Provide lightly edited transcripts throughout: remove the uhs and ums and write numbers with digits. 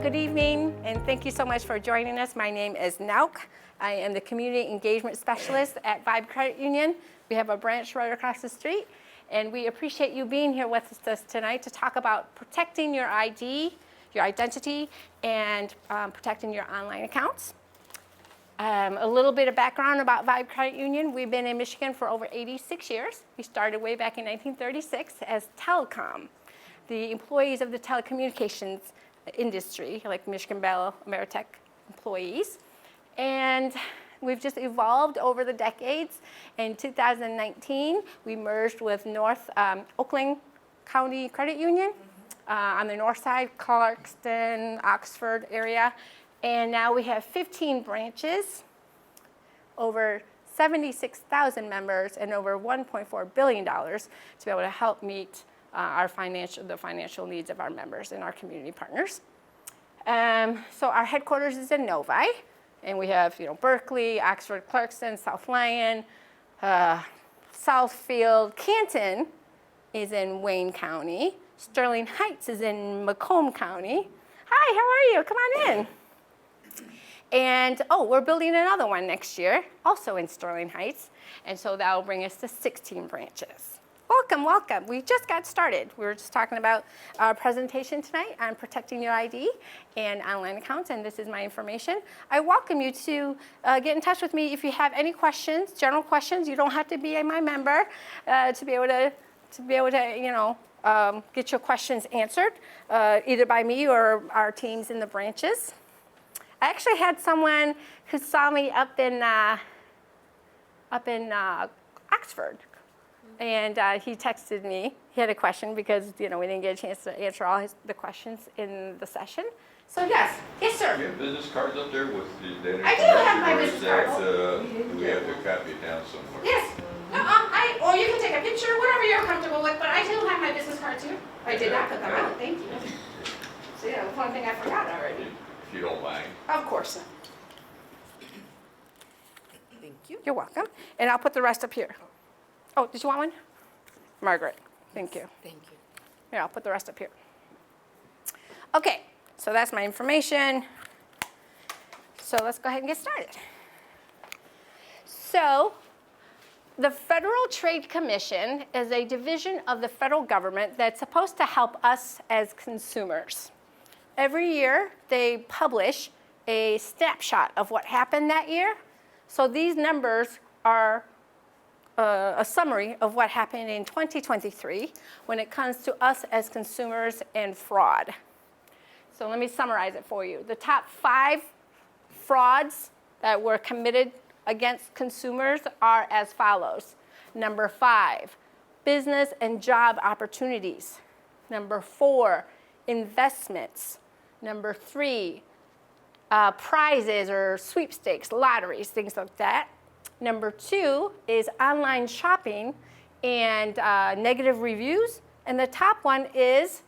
Good evening, and thank you so much for joining us. My name is Nauk. I am the Community Engagement Specialist at Vibe Credit Union. We have a branch right across the street, and we appreciate you being here with us tonight to talk about protecting your ID, your identity, and protecting your online accounts. A little bit of background about Vibe Credit Union. We've been in Michigan for over 86 years. We started way back in 1936 as telecom. The employees of the telecommunications industry, like Michigan Bell, Ameritech employees. And we've just evolved over the decades. In 2019, we merged with North Oakland County Credit Union on the north side, Clarkston, Oxford area. And now we have 15 branches, over 76,000 members, and over $1.4 billion to be able to help meet the financial needs of our members and our community partners. So our headquarters is in Novi, and we have Berkley, Oxford, Clarkston, South Lyon, Southfield. Canton is in Wayne County. Sterling Heights is in Macomb County. Hi, how are you? Come on in. And we're building another one next year, also in Sterling Heights, and so that will bring us to 16 branches. Welcome, welcome. We just got started. We were just talking about our presentation tonight on protecting your ID and online accounts, and this is my information. I welcome you to get in touch with me if you have any questions, general questions. You don't have to be my member to be able to get your questions answered, either by me or our teams in the branches. I actually had someone who saw me up in Oxford. And he texted me. He had a question because we didn't get a chance to answer all the questions in the session. So yes, sir. Do you have business cards up there with the I do have my business cards. Do we have to copy it down somewhere? Yes. Or you can take a picture, whatever you're comfortable with. But I do have my business card too. I did not put them out. Thank you. So one thing I forgot already. If you don't mind. Of course. Thank you. You're welcome. And I'll put the rest up here. Oh, did you want one? Margaret, thank you. Thank you. Here, I'll put the rest up here. Okay, so that's my information. So let's go ahead and get started. So the Federal Trade Commission is a division of the federal government that's supposed to help us as consumers. Every year, they publish a snapshot of what happened that year. So these numbers are a summary of what happened in 2023 when it comes to us as consumers and fraud. So let me summarize it for you. The top 5 frauds that were committed against consumers are as follows. Number 5, business and job opportunities. Number 4, investments. Number 3, prizes or sweepstakes, lotteries, things like that. Number 2 is online shopping and negative reviews. And the top one is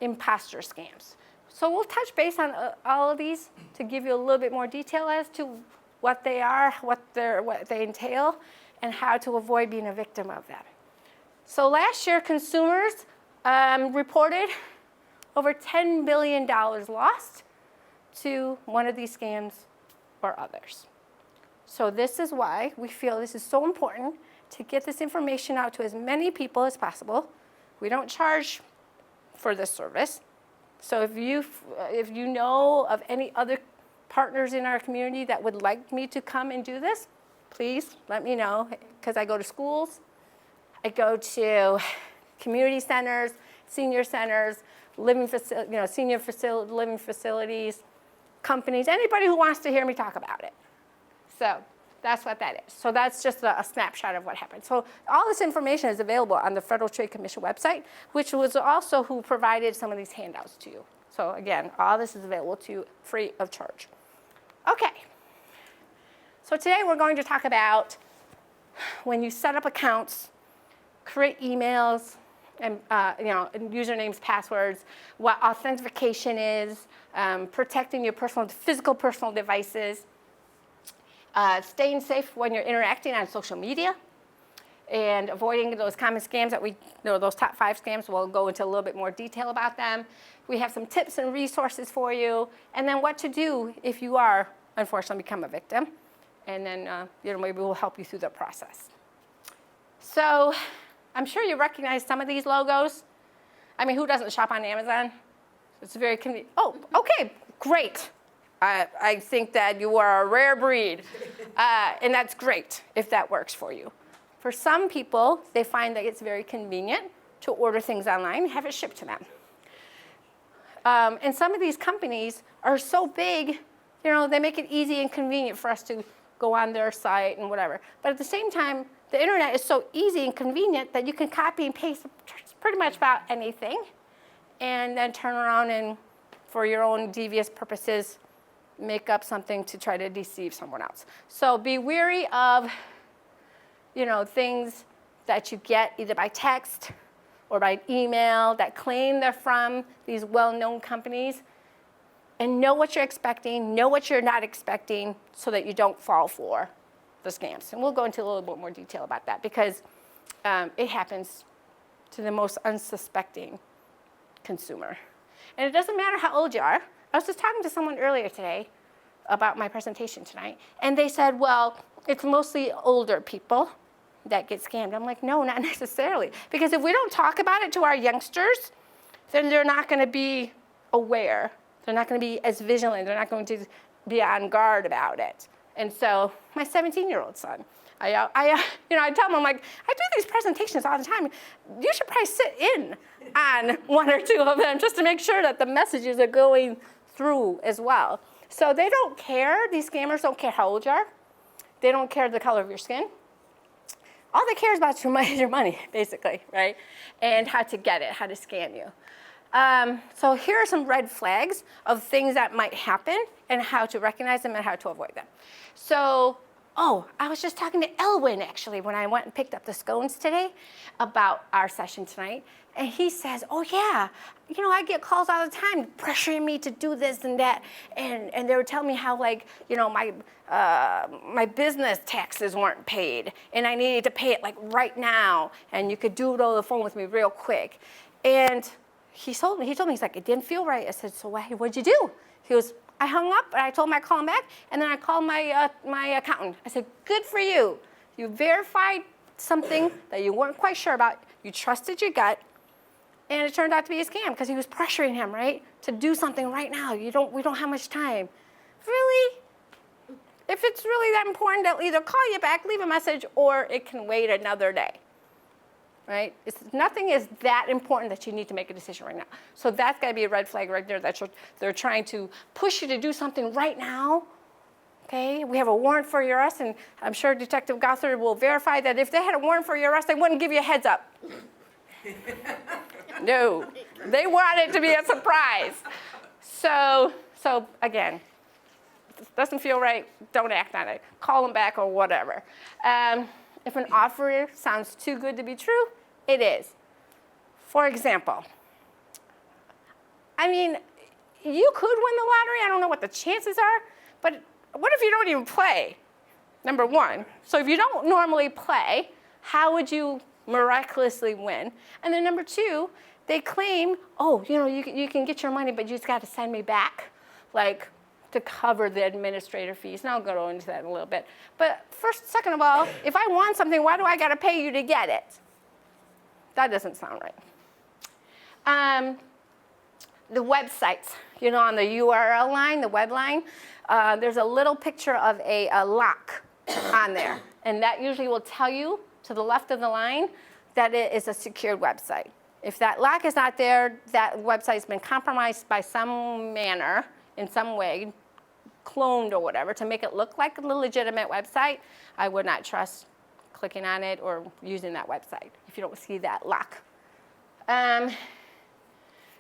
imposter scams. So we'll touch base on all of these to give you a little bit more detail as to what they are, what they entail, and how to avoid being a victim of them. So last year, consumers reported over $10 billion lost to one of these scams or others. So this is why we feel this is so important to get this information out to as many people as possible. We don't charge for this service. So if you know of any other partners in our community that would like me to come and do this, please let me know, because I go to schools, I go to community centers, senior centers, living facilities, companies, anybody who wants to hear me talk about it. So that's what that is. So that's just a snapshot of what happened. So all this information is available on the Federal Trade Commission website, which was also who provided some of these handouts to you. So again, all this is available to you free of charge. Okay. So today we're going to talk about when you set up accounts, create emails, and usernames, passwords, what authentication is, protecting your physical personal devices, staying safe when you're interacting on social media, and avoiding those common scams that those top 5 scams. We'll go into a little bit more detail about them. We have some tips and resources for you, and then what to do if you are, unfortunately, become a victim. And then maybe we'll help you through the process. So I'm sure you recognize some of these logos. I mean, who doesn't shop on Amazon? It's very convenient. Oh, okay, great. I think that you are a rare breed, and that's great if that works for you. For some people, they find that it's very convenient to order things online and have it shipped to them. And some of these companies are so big, they make it easy and convenient for us to go on their site and whatever. But at the same time, the internet is so easy and convenient that you can copy and paste pretty much about anything and then turn around and, for your own devious purposes, make up something to try to deceive someone else. So be wary of, things that you get either by text or by email that claim they're from these well-known companies. And know what you're expecting, know what you're not expecting, so that you don't fall for the scams. And we'll go into a little bit more detail about that because it happens to the most unsuspecting consumer. And it doesn't matter how old you are. I was just talking to someone earlier today about my presentation tonight, and they said, well, it's mostly older people that get scammed. I'm like, no, not necessarily. Because if we don't talk about it to our youngsters, then they're not going to be aware. They're not going to be as vigilant. They're not going to be on guard about it. And so my 17-year-old son, I tell him, I'm like, I do these presentations all the time. You should probably sit in on one or two of them just to make sure that the messages are going through as well. So they don't care. These scammers don't care how old you are. They don't care the color of your skin. All they care about is your money, basically, right? And how to get it, how to scam you. So here are some red flags of things that might happen and how to recognize them and how to avoid them. So, I was just talking to Elwin, actually, when I went and picked up the scones today about our session tonight. And he says, oh, yeah, I get calls all the time pressuring me to do this and that. And they were telling me how, my business taxes weren't paid. And I needed to pay it, right now. And you could do it over the phone with me real quick. And he told me, he's like, it didn't feel right. I said, so what'd you do? He goes, I hung up, and I told him I'd call him back, and then I called my accountant. I said, good for you. You verified something that you weren't quite sure about. You trusted your gut, and it turned out to be a scam because he was pressuring him, right, to do something right now. We don't have much time. Really? If it's really that important, they'll either call you back, leave a message, or it can wait another day. Right? Nothing is that important that you need to make a decision right now. So that's got to be a red flag right there that they're trying to push you to do something right now. Okay? We have a warrant for your arrest, and I'm sure Detective Gothard will verify that if they had a warrant for your arrest, they wouldn't give you a heads up. No. They want it to be a surprise. So again, if it doesn't feel right, don't act on it. Call them back or whatever. If an offer sounds too good to be true, it is. For example, you could win the lottery. I don't know what the chances are, but what if you don't even play? Number one. So if you don't normally play, how would you miraculously win? And then number two, they claim, you can get your money, but you just got to send me back, to cover the administrative fees. And I'll go into that in a little bit. But second of all, if I want something, why do I got to pay you to get it? That doesn't sound right. The websites, on the URL line, the web line, there's a little picture of a lock on there. And that usually will tell you to the left of the line that it is a secured website. If that lock is not there, that website's been compromised by some manner, in some way, cloned or whatever, to make it look like a legitimate website. I would not trust clicking on it or using that website if you don't see that lock.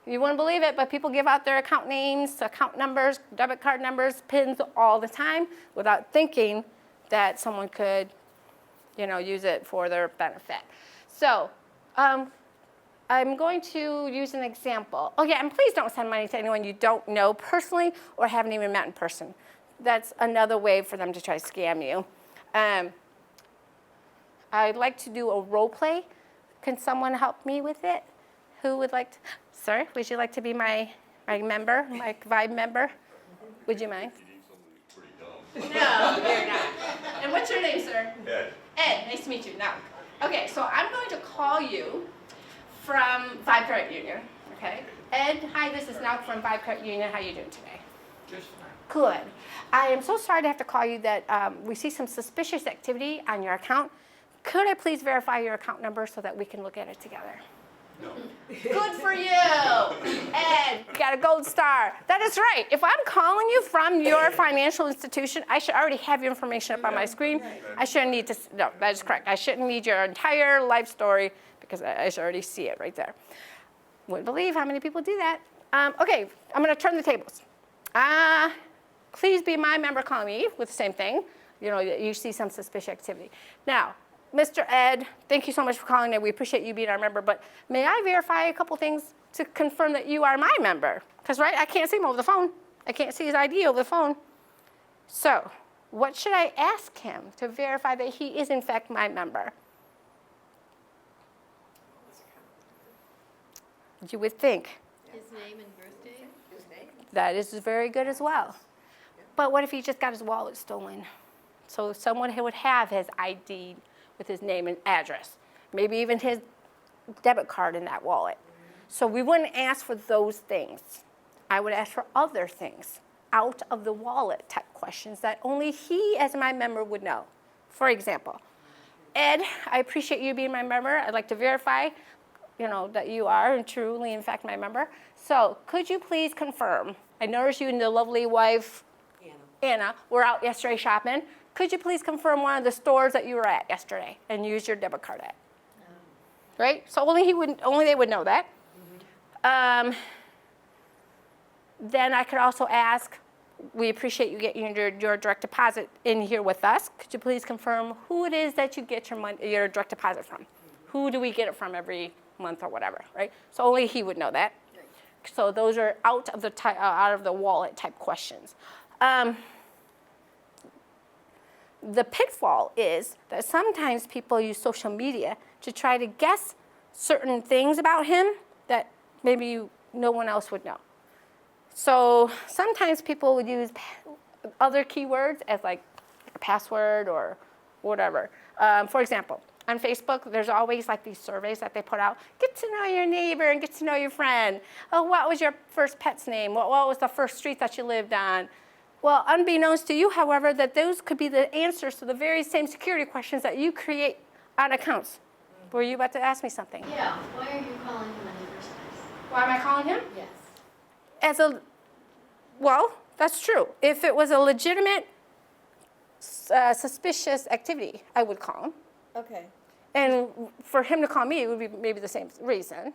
You wouldn't believe it, but people give out their account names, account numbers, debit card numbers, PINs all the time without thinking that someone could, use it for their benefit. So I'm going to use an example. Oh yeah, and please don't send money to anyone you don't know personally or haven't even met in person. That's another way for them to try to scam you. I'd like to do a role play. Can someone help me with it? Who would like to? Sir, would you like to be my member, my Vibe member? Would you mind? You need somebody pretty dumb. No, you're not. And what's your name, sir? Ed, Ed, nice to meet you. Now, okay, so I'm going to call you from Vibe Credit Union, okay? Ed, hi, this is Nauk from Vibe Credit Union. How are you doing today? just fine. Good. I am so sorry to have to call you that we see some suspicious activity on your account. Could I please verify your account number so that we can look at it together? No. Good for you, Ed. You got a gold star. That is right. If I'm calling you from your financial institution, I should already have your information up on my screen. I shouldn't need to, no, that is correct. I shouldn't need your entire life story because I should already see it right there. Wouldn't believe how many people do that. Okay, I'm going to turn the tables. Please be my member calling me with the same thing. You know, you see some suspicious activity. Now, Mr. Ed, thank you so much for calling in. We appreciate you being our member, but may I verify a couple things to confirm that you are my member? Because, right, I can't see him over the phone. I can't see his ID over the phone. So, what should I ask him to verify that he is, in fact, my member? You would think. His name and birthday? That is very good as well. But what if he just got his wallet stolen? So someone would have his ID with his name and address, maybe even his debit card in that wallet. So we wouldn't ask for those things. I would ask for other things, out of the wallet type questions that only he as my member would know. For example, Ed, I appreciate you being my member. I'd like to verify, you know, that you are and truly, in fact, my member. So could you please confirm? I noticed you and the lovely wife, Anna, were out yesterday shopping. Could you please confirm one of the stores that you were at yesterday and use your debit card at? Right? So only they would know that. Then I could also ask, we appreciate you getting your direct deposit in here with us. Could you please confirm who it is that you get your direct deposit from? Who do we get it from every month or whatever, right? So only he would know that. So those are out of the wallet type questions. The pitfall is that sometimes people use social media to try to guess certain things about him that maybe no one else would know. So sometimes people would use other keywords as like a password or whatever. For example, on Facebook, there's always like these surveys that they put out. Get to know your neighbor and get to know your friend. Oh, what was your first pet's name? What was the first street that you lived on? Well, unbeknownst to you, however, that those could be the answers to the very same security questions that you create on accounts. Were you about to ask me something? Yeah, why are you calling him in the first place? Why am I calling him? Yes. Well, that's true. If it was a legitimate, suspicious activity, I would call him. Okay. And for him to call me, it would be maybe the same reason.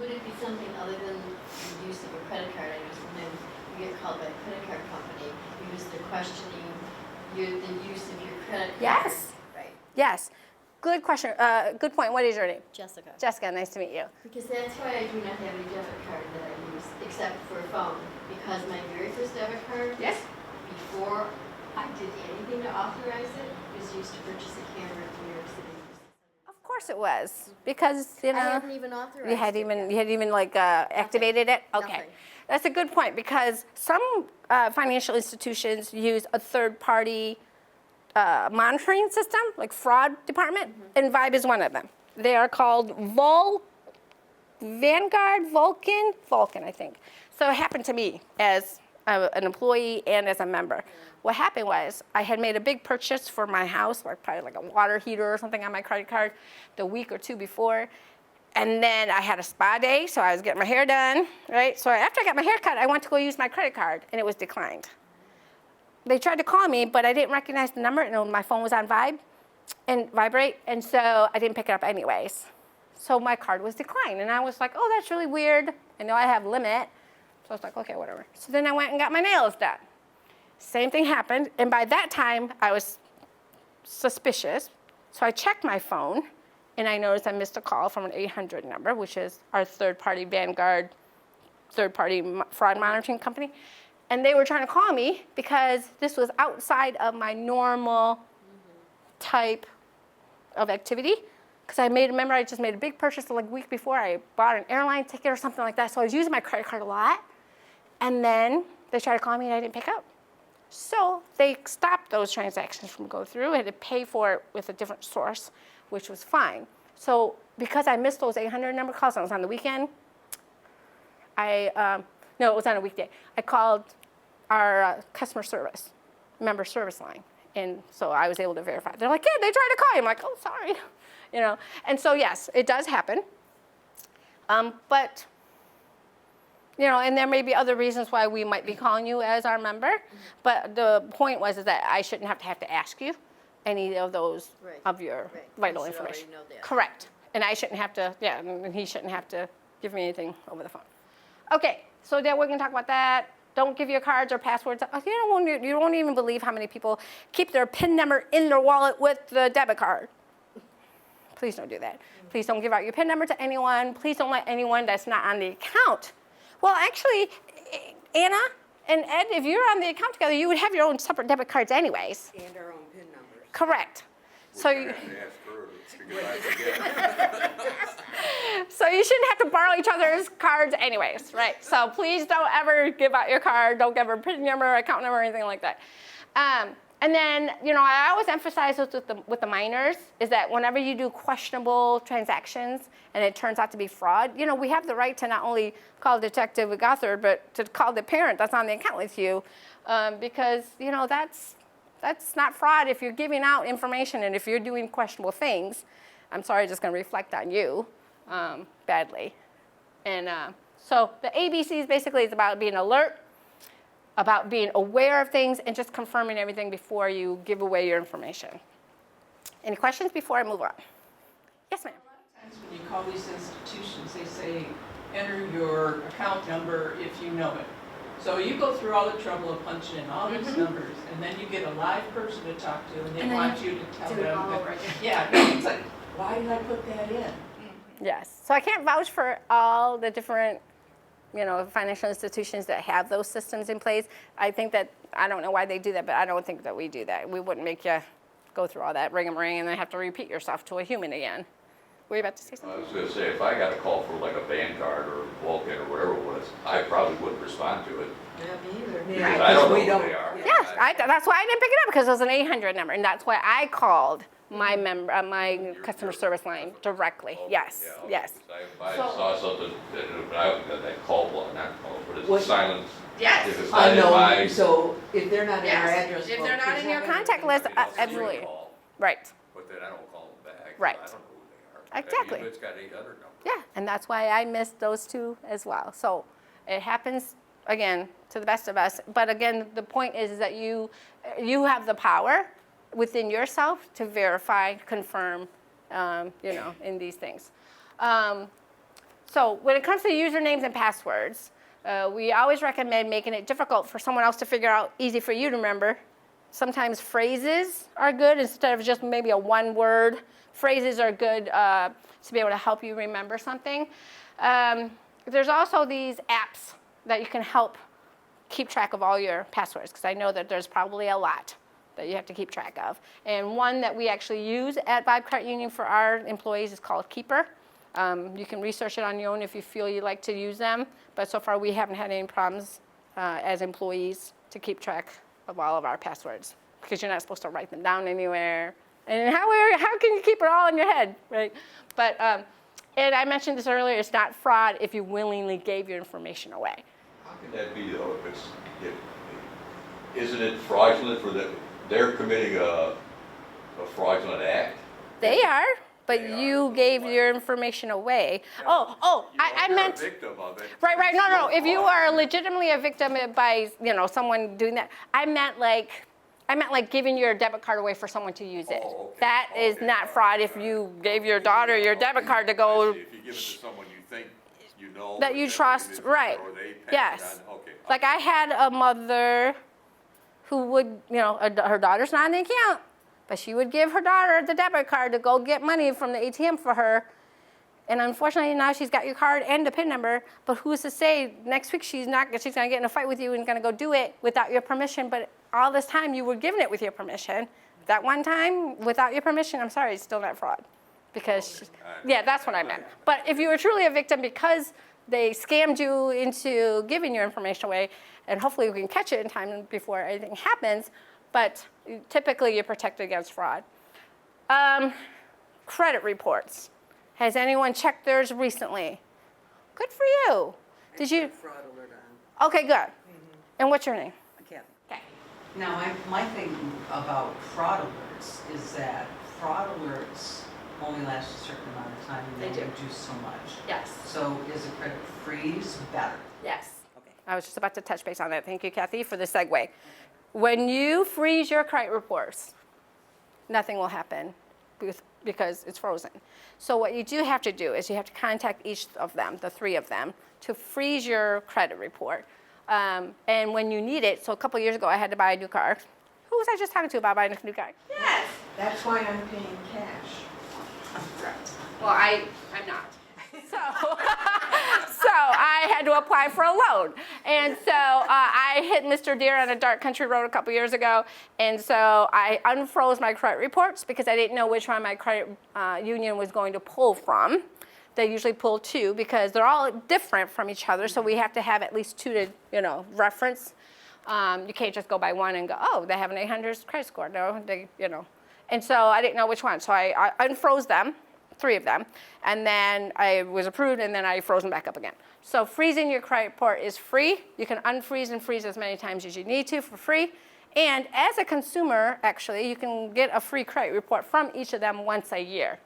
Would it be something other than the use of a credit card? I know sometimes you get called by a credit card company because they're questioning the use of your credit card. Yes. Right. Yes. Good question. Good point. What is your name? Jessica. Jessica, nice to meet you. Because that's why I do not have a debit card that I use except for a phone. Because my very first debit card, Yes? before I did anything to authorize it, was used to purchase a camera in New York City. Of course it was. Because, you know. I hadn't even authorized You hadn't even like activated it? Okay. Nothing. That's a good point because some financial institutions use a third-party monitoring system, like fraud department, and Vibe is one of them. They are called Vulcan, I think. So it happened to me as an employee and as a member. What happened was I had made a big purchase for my house, like probably like a water heater or something on my credit card the week or two before. And then I had a spa day, so I was getting my hair done, right? So after I got my hair cut, I went to go use my credit card, and it was declined. They tried to call me, but I didn't recognize the number, and my phone was on vibrate, and so I didn't pick it up anyways. So my card was declined, and I was like, oh, that's really weird. I know I have limit. So I was like, okay, whatever. So then I went and got my nails done. Same thing happened, and by that time, I was suspicious. So I checked my phone, and I noticed I missed a call from an 800 number, which is our third-party Vanguard, third-party fraud monitoring company. And they were trying to call me because this was outside of my normal type of activity. because remember I just made a big purchase like a week before. I bought an airline ticket or something like that. So I was using my credit card a lot. And then they tried to call me and I didn't pick up. So they stopped those transactions from going through. I had to pay for it with a different source, which was fine. So because I missed those 800 number calls, and it was on the weekend, no, it was on a weekday. I called our customer service, member service line. And so I was able to verify. They're like, yeah, they tried to call you. I'm like, oh, sorry. You know, and so yes, it does happen. But, you know, and there may be other reasons why we might be calling you as our member. But the point was is that I shouldn't have to ask you any of those of your vital You should already information. know that. Correct. And I shouldn't have to, yeah, and he shouldn't have to give me anything over the phone. Okay, so then we're going to talk about that. Don't give your cards or passwords. You won't even believe how many people keep their PIN number in their wallet with the debit card. Please don't do that. Please don't give out your PIN number to anyone. Please don't let anyone that's not on the account. Well, actually, Anna and Ed, if you're on the account together, you would have your own separate debit cards anyways. And our own PIN numbers. Correct. So you, so you shouldn't have to borrow each other's cards anyways, right? So please don't ever give out your card. Don't give a PIN number, account number, or anything like that. And then, you know, I always emphasize this with the minors is that whenever you do questionable transactions and it turns out to be fraud, you know, we have the right to not only call Detective Gothard, but to call the parent that's on the account with you, because, you know, that's not fraud if you're giving out information and if you're doing questionable things. I'm sorry, it's just going to reflect on you badly. And so the ABCs basically is about being alert, about being aware of things, and just confirming everything before you give away your information. Any questions before I move on? Yes, ma'am. A lot of times when you call these institutions, they say, enter your account number if you know it. So you go through all the trouble of punching in all these numbers, and then you get a live person to talk to, and they want you to tell them. Yeah, no, it's like, why did I put that in? Yes. So I can't vouch for all the different, you know, financial institutions that have those systems in place. I think that, I don't know why they do that, but I don't think that we do that. We wouldn't make you go through all that ring-a-ring and then have to repeat yourself to a human again. Were you about to say I something? was gonna say, if I got a call for like a band card or walk-in or whatever it was, I probably wouldn't respond to it. Yeah, me either. Because I don't know who they are. Yes, that's why I didn't pick it up, because it was an 800 number, and that's why I called my my customer service line directly. Yes, Yeah, yes. If I saw something, that call block, not call, but it's What- silent. Yes. If it's not I in know, my. so if they're not in our Yes. address If book. they're not there's in your gonna be- contact list, I'll see absolutely. a call, Right. But then I don't call them back. Right. I don't know who they are. Exactly. Even if it's got 800 numbers. Yeah, and that's why I missed those two as well. So it happens, again, to the best of us. But again, the point is that you have the power within yourself to verify, confirm, you know, in these things. So when it comes to usernames and passwords, we always recommend making it difficult for someone else to figure out, easy for you to remember. Sometimes phrases are good instead of just maybe a one word. Phrases are good to be able to help you remember something. There's also these apps that you can help keep track of all your passwords, because I know that there's probably a lot that you have to keep track of. And one that we actually use at Vibe Credit Union for our employees is called Keeper. You can research it on your own if you feel you like to use them, but so far we haven't had any problems as employees to keep track of all of our passwords, because you're not supposed to write them down anywhere. And how can you keep it all in your head, right? But, and I mentioned this earlier, it's not fraud if you willingly gave your information away. How can that be though, isn't it fraudulent for they're committing a fraudulent act? They are, but They are. you gave your information away. I You're meant, a victim of it. right, It's no. still If you fraud. are legitimately a victim by, you know, someone doing that, I meant like giving your debit card away for someone to use it. Oh, okay. That is Okay. not fraud if you gave your daughter your debit card to go. I see. If you give it to someone you think you know. That or you that trust, is- right. Or they pass Yes. it on, okay. Like I had a mother who would, you know, her daughter's not in the account, but she would give her daughter the debit card to go get money from the ATM for her. And unfortunately now she's got your card and the PIN number, but who's to say next week she's gonna get in a fight with you and gonna go do it without your permission, but all this time you were giving it with your permission. That one time, without your permission, I'm sorry, it's still not fraud. because, yeah, that's what I meant. But if you were truly a victim because they scammed you into giving your information away, and hopefully we can catch it in time before anything happens, but typically you're protected against fraud. Credit reports. Has anyone checked theirs recently? Good for you. Did you? Fraud alert on. Okay, good. And what's your name? Kathy. Okay. Now, my thing about fraud alerts is that fraud alerts only last a certain amount of time and They they do. do so much. Yes. So is a credit freeze better? Yes. Okay. I was just about to touch base on that. Thank you, Kathy, for the segue. When you freeze your credit reports, nothing will happen because it's frozen. So what you do have to do is you have to contact each of them, the three of them, to freeze your credit report. And when you need it, so a couple years ago I had to buy a new car. Who was I just talking to about buying a new car? Yes. That's why I'm paying cash. Well, I'm not. So, so I had to apply for a loan. And so I hit Mr. Deer on a dark country road a couple years ago. And so I unfroze my credit reports because I didn't know which one my credit union was going to pull from. They usually pull two because they're all different from each other. So we have to have at least two to, reference. You can't just go by one and go, oh, they have an 800 credit score. No, And so I didn't know which one. So I unfroze them, three of them. And then I was approved, and then I froze them back up again. So freezing your credit report is free. You can unfreeze and freeze as many times as you need to for free. And as a consumer, actually, you can get a free credit report from each of them once a year.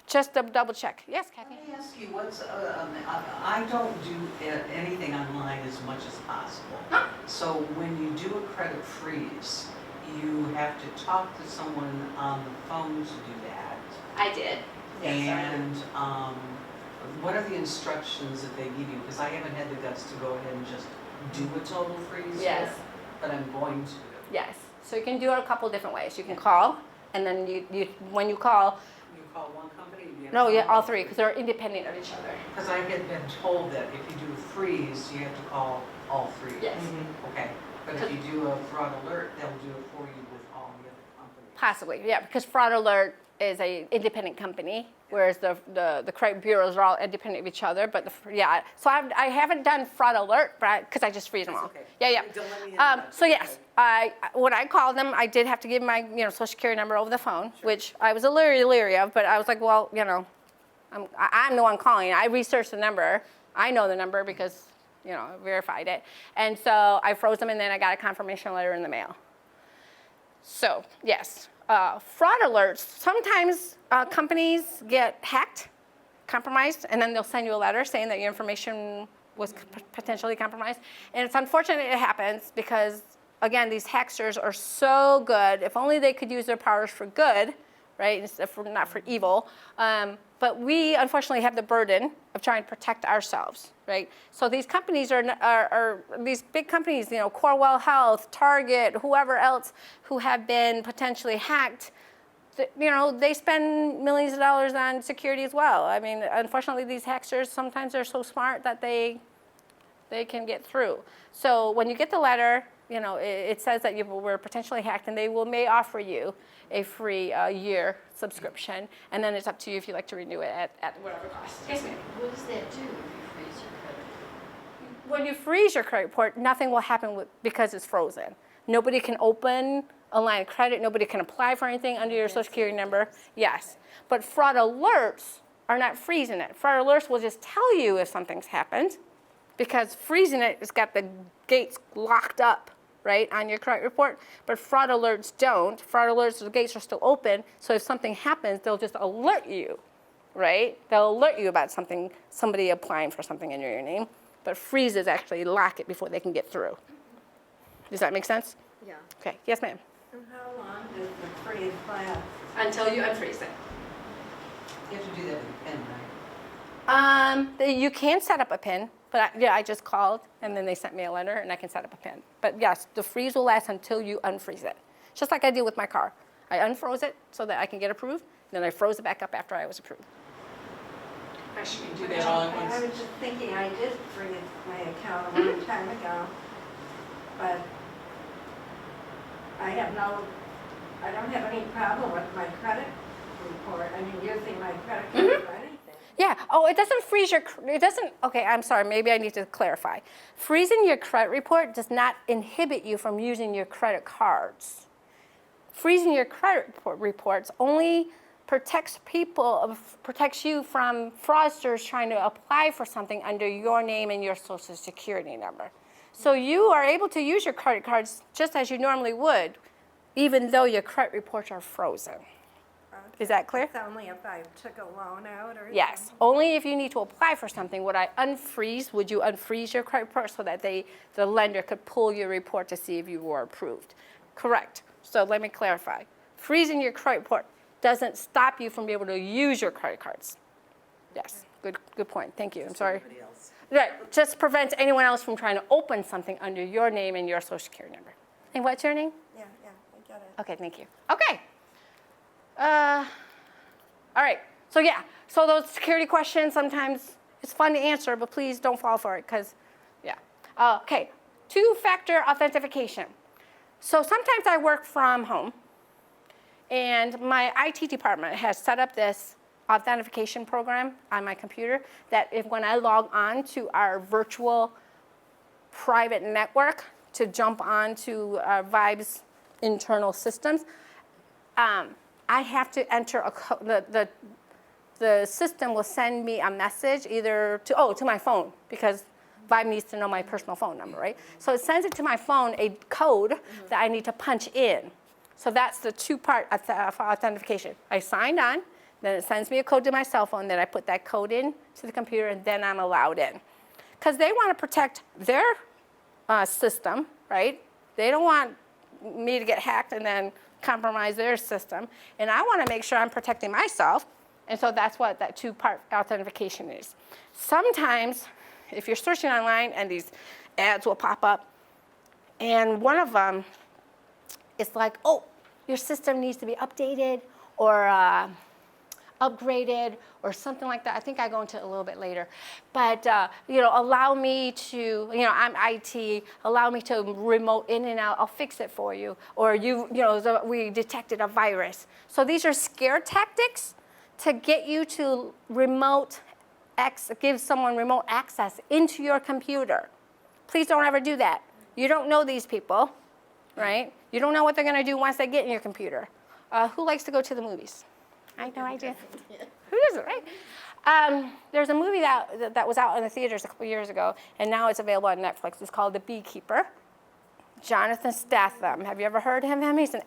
Just to double check. Yes, Kathy? Let me ask you, I don't do anything online as much as possible. So when you do a credit freeze, you have to talk to someone on the phone to do that. I did. And what are the instructions that they give you? Because I haven't had the guts to go ahead and just do a total freeze Yes. yet, but I'm going to. Yes. So you can do it a couple different ways. You can call, and then when you call, You call one company? Do you have no, to yeah, call all three, because they're independent of each other. Because I had been told that if you do a freeze, you have to call all three. Yes. Okay, but if you do a fraud alert, they'll do it for you with all the other companies. Possibly, yeah, because Fraud Alert is a independent company, whereas the credit bureaus are all independent of each other. But so I haven't done Fraud Alert, but because I just freeze them all. okay. Yeah. Don't let me interrupt. So yes, when I called them, I did have to give my social security number over the phone, which I was a little leery of. But I was like, well, I'm the one calling. I researched the number. I know the number because I verified it, and so I froze them, and then I got a confirmation letter in the mail. So yes. Fraud alerts, sometimes companies get hacked, compromised, and then they'll send you a letter saying that your information was potentially compromised. And it's unfortunate it happens because, again, these hacksters are so good. If only they could use their powers for good, right, instead of not for evil. But we, unfortunately, have the burden of trying to protect ourselves, right? So these companies are these big companies, Corewell Health, Target, whoever else who have been potentially hacked, they spend millions of dollars on security as well. I mean, unfortunately, these hacksters, sometimes they're so smart that they can get through. So when you get the letter, it says that you were potentially hacked, and they may offer you a free year subscription, and then it's up to you if you'd like to renew it at whatever cost. Yes, ma'am. What does that do if you freeze your credit? When you freeze your credit report, nothing will happen because it's frozen. Nobody can open a line of credit. Nobody can apply for anything under your social security number. Yes, but fraud alerts are not freezing it. Fraud alerts will just tell you if something's happened, because freezing it has got the gates locked up, right, on your credit report. But fraud alerts don't. Fraud alerts, the gates are still open, so if something happens, they'll just alert you, right? They'll alert you about somebody applying for something in your name. But freezes actually lock it before they can get through. Does that make sense? Yeah. Okay, yes, ma'am. And how long does the freeze last? Until you unfreeze it. You have to do that with a pen, right? You can set up a PIN, but I just called, and then they sent me a letter, and I can set up a PIN. But yes, the freeze will last until you unfreeze it. Just like I did with my car. I unfroze it so that I can get approved, then I froze it back up after I was approved. You can do that all at I once. was just thinking I did freeze my account a long time ago, but I don't have any problem with my credit report, I mean, using my credit card for anything. Yeah. Oh, it doesn't freeze your. It doesn't. Okay, I'm sorry. Maybe I need to clarify. Freezing your credit report does not inhibit you from using your credit cards. Freezing your credit reports only protects you from fraudsters trying to apply for something under your name and your social security number. So you are able to use your credit cards just as you normally would, even though your credit reports are frozen. Is that clear? It's only if I took a loan out or? Yes, something. only if you need to apply for something would I unfreeze. Would you unfreeze your credit report so that the lender could pull your report to see if you were approved? Correct. So let me clarify. Freezing your credit report doesn't stop you from being able to use your credit cards. Yes, good point. Thank you. I'm sorry. Somebody else. Right, just prevents anyone else from trying to open something under your name and your social security number. And what's your name? Yeah, I get it. Okay, thank you. Okay. All right, so those security questions, sometimes it's fun to answer, but please don't fall for it, because, yeah. Okay, two-factor authentication. So sometimes I work from home, and my IT department has set up this authentication program on my computer that if when I log on to our virtual private network to jump onto Vibe's internal systems, I have to enter a code. The system will send me a message either to my phone, because Vibe needs to know my personal phone number, right? So it sends it to my phone, a code that I need to punch in. So that's the two-part authentication. I signed on, then it sends me a code to my cell phone, then I put that code in to the computer, and then I'm allowed in. Because they want to protect their system, right? They don't want me to get hacked and then compromise their system. And I want to make sure I'm protecting myself. And so that's what that two-part authentication is. Sometimes, if you're searching online and these ads will pop up, and one of them is like, oh, your system needs to be updated or upgraded or something like that. I think I go into it a little bit later. But, allow me to, I'm IT, allow me to remote in and out, I'll fix it for you. Or, we detected a virus. So these are scare tactics to get you to give someone remote access into your computer. Please don't ever do that. You don't know these people, right? You don't know what they're gonna do once they get in your computer. Who likes to go to the movies? I have no idea. Who doesn't, right? There's a movie that was out in the theaters a couple years ago, and now it's available on Netflix. It's called The Beekeeper. Jonathan Statham. Have you ever heard of him? He's an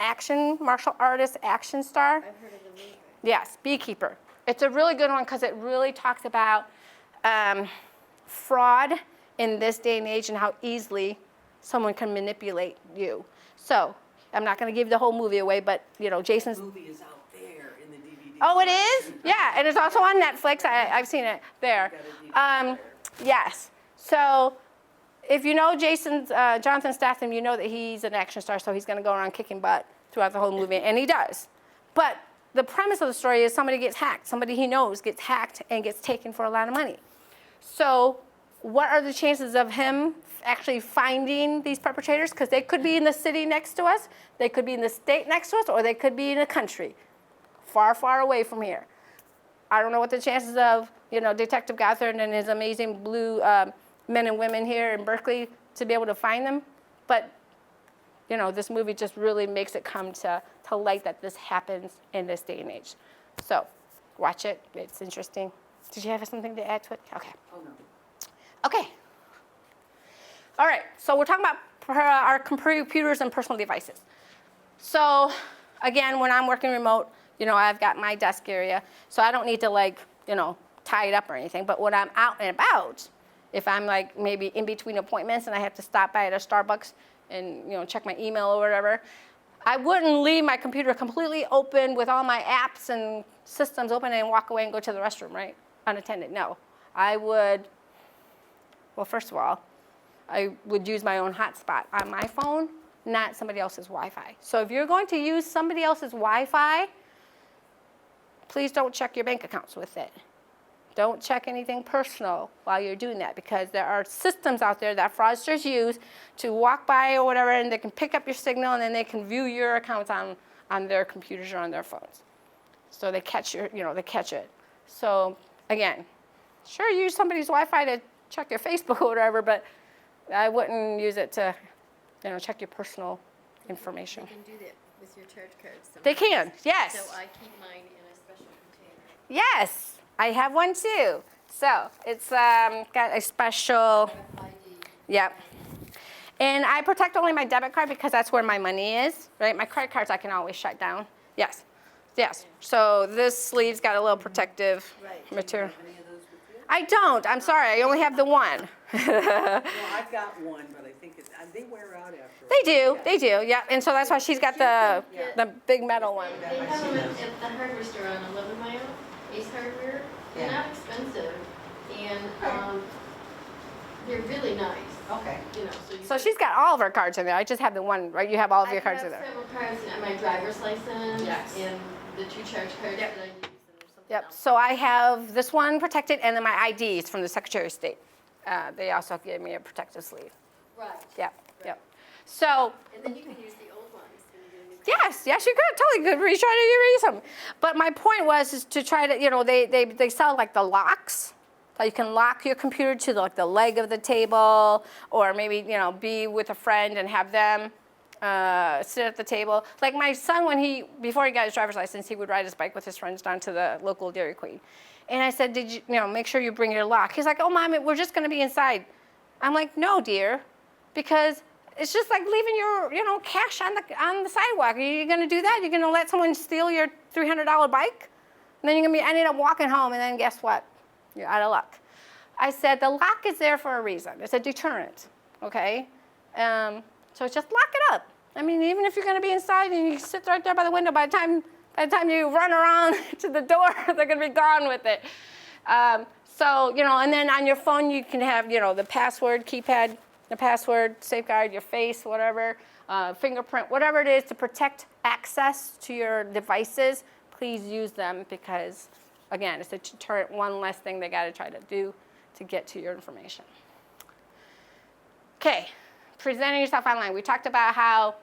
martial artist, action star. I've heard of the movie. Yes, Beekeeper. It's a really good one because it really talks about fraud in this day and age and how easily someone can manipulate you. So I'm not going to give the whole movie away, but Jason's. The movie is out there in the DVD. Oh, it is? Yeah, and it's also on Netflix. I've seen it there. Yes. So if you know Jonathan Statham, you know that he's an action star, so he's going to go around kicking butt throughout the whole movie, and he does. But the premise of the story is somebody gets hacked. Somebody he knows gets hacked and gets taken for a lot of money. So what are the chances of him actually finding these perpetrators? Because they could be in the city next to us, they could be in the state next to us, or they could be in a country far, far away from here. I don't know what the chances of, Detective Gothard and his amazing blue men and women here in Berkley to be able to find them. But, this movie just really makes it come to light that this happens in this day and age. So watch it. It's interesting. Did you have something to add to it? Okay. Oh, no. Okay. All right. So we're talking about our computers and personal devices. So again, when I'm working remote, I've got my desk area, so I don't need to tie it up or anything. But when I'm out and about, if I'm maybe in between appointments and I have to stop by at a Starbucks and check my email or whatever, I wouldn't leave my computer completely open with all my apps and systems open and walk away and go to the restroom, right? Unattended. No. I would, first of all, I would use my own hotspot on my phone, not somebody else's Wi-Fi. So if you're going to use somebody else's Wi-Fi, please don't check your bank accounts with it. Don't check anything personal while you're doing that, because there are systems out there that fraudsters use to walk by or whatever, and they can pick up your signal, and then they can view your accounts on their computers or on their phones. So they catch they catch it. So again, sure, use somebody's Wi-Fi to check your Facebook or whatever, but I wouldn't use it to, check your personal information. You can do that with your charge cards. They sometimes. can, yes. So I keep mine in a special container. Yes, I have one too. So it's got a special, RFID. yep. And I protect only my debit card because that's where my money is, right? My credit cards I can always shut down. Yes, yes. So this sleeve's got a little protective material. Any of those with you? I don't, I'm sorry, I only have the one. No, I've got one, but I think they wear out after. They do, yeah. And so that's why she's got the big metal one. They have them at the hardware store on 11 Mile, Ace Hardware. They're Yeah. not expensive, and they're really nice. Okay. So you So she's got all of her cards in there. I just have the one, right? You have all of your cards in I there. have several cards and my driver's license Yes. and the 2 charge cards that I use, and there's something Yep. else. So I have this one protected, and then my IDs from the Secretary of State. They also gave me a protective sleeve. Right. Yep. Yep. So And then you can use the old ones when you get a new yes, you could totally could try to erase them. But my point is to try to, they sell like the locks. So you can lock your computer to the leg of the table, or maybe be with a friend and have them sit at the table. Like my son, before he got his driver's license, he would ride his bike with his friends down to the local Dairy Queen. And I said, did you, make sure you bring your lock? He's like, oh, Mom, we're just going to be inside. I'm like, no, dear, because it's just like leaving your, cash on the sidewalk. Are you going to do that? You're going to let someone steal your $300 bike? And then you're going to be ending up walking home, and then guess what? You're out of luck. I said, the lock is there for a reason. It's a deterrent, okay? So just lock it up. I mean, even if you're going to be inside and you sit right there by the window, by the time you run around to the door, they're going to be gone with it. So, and then on your phone, you can have, the password, keypad, the password, safeguard your face, whatever, fingerprint, whatever it is to protect access to your devices. Please use them because, again, it's a deterrent, one less thing they got to try to do to get to your information. Okay, presenting yourself online. We talked about how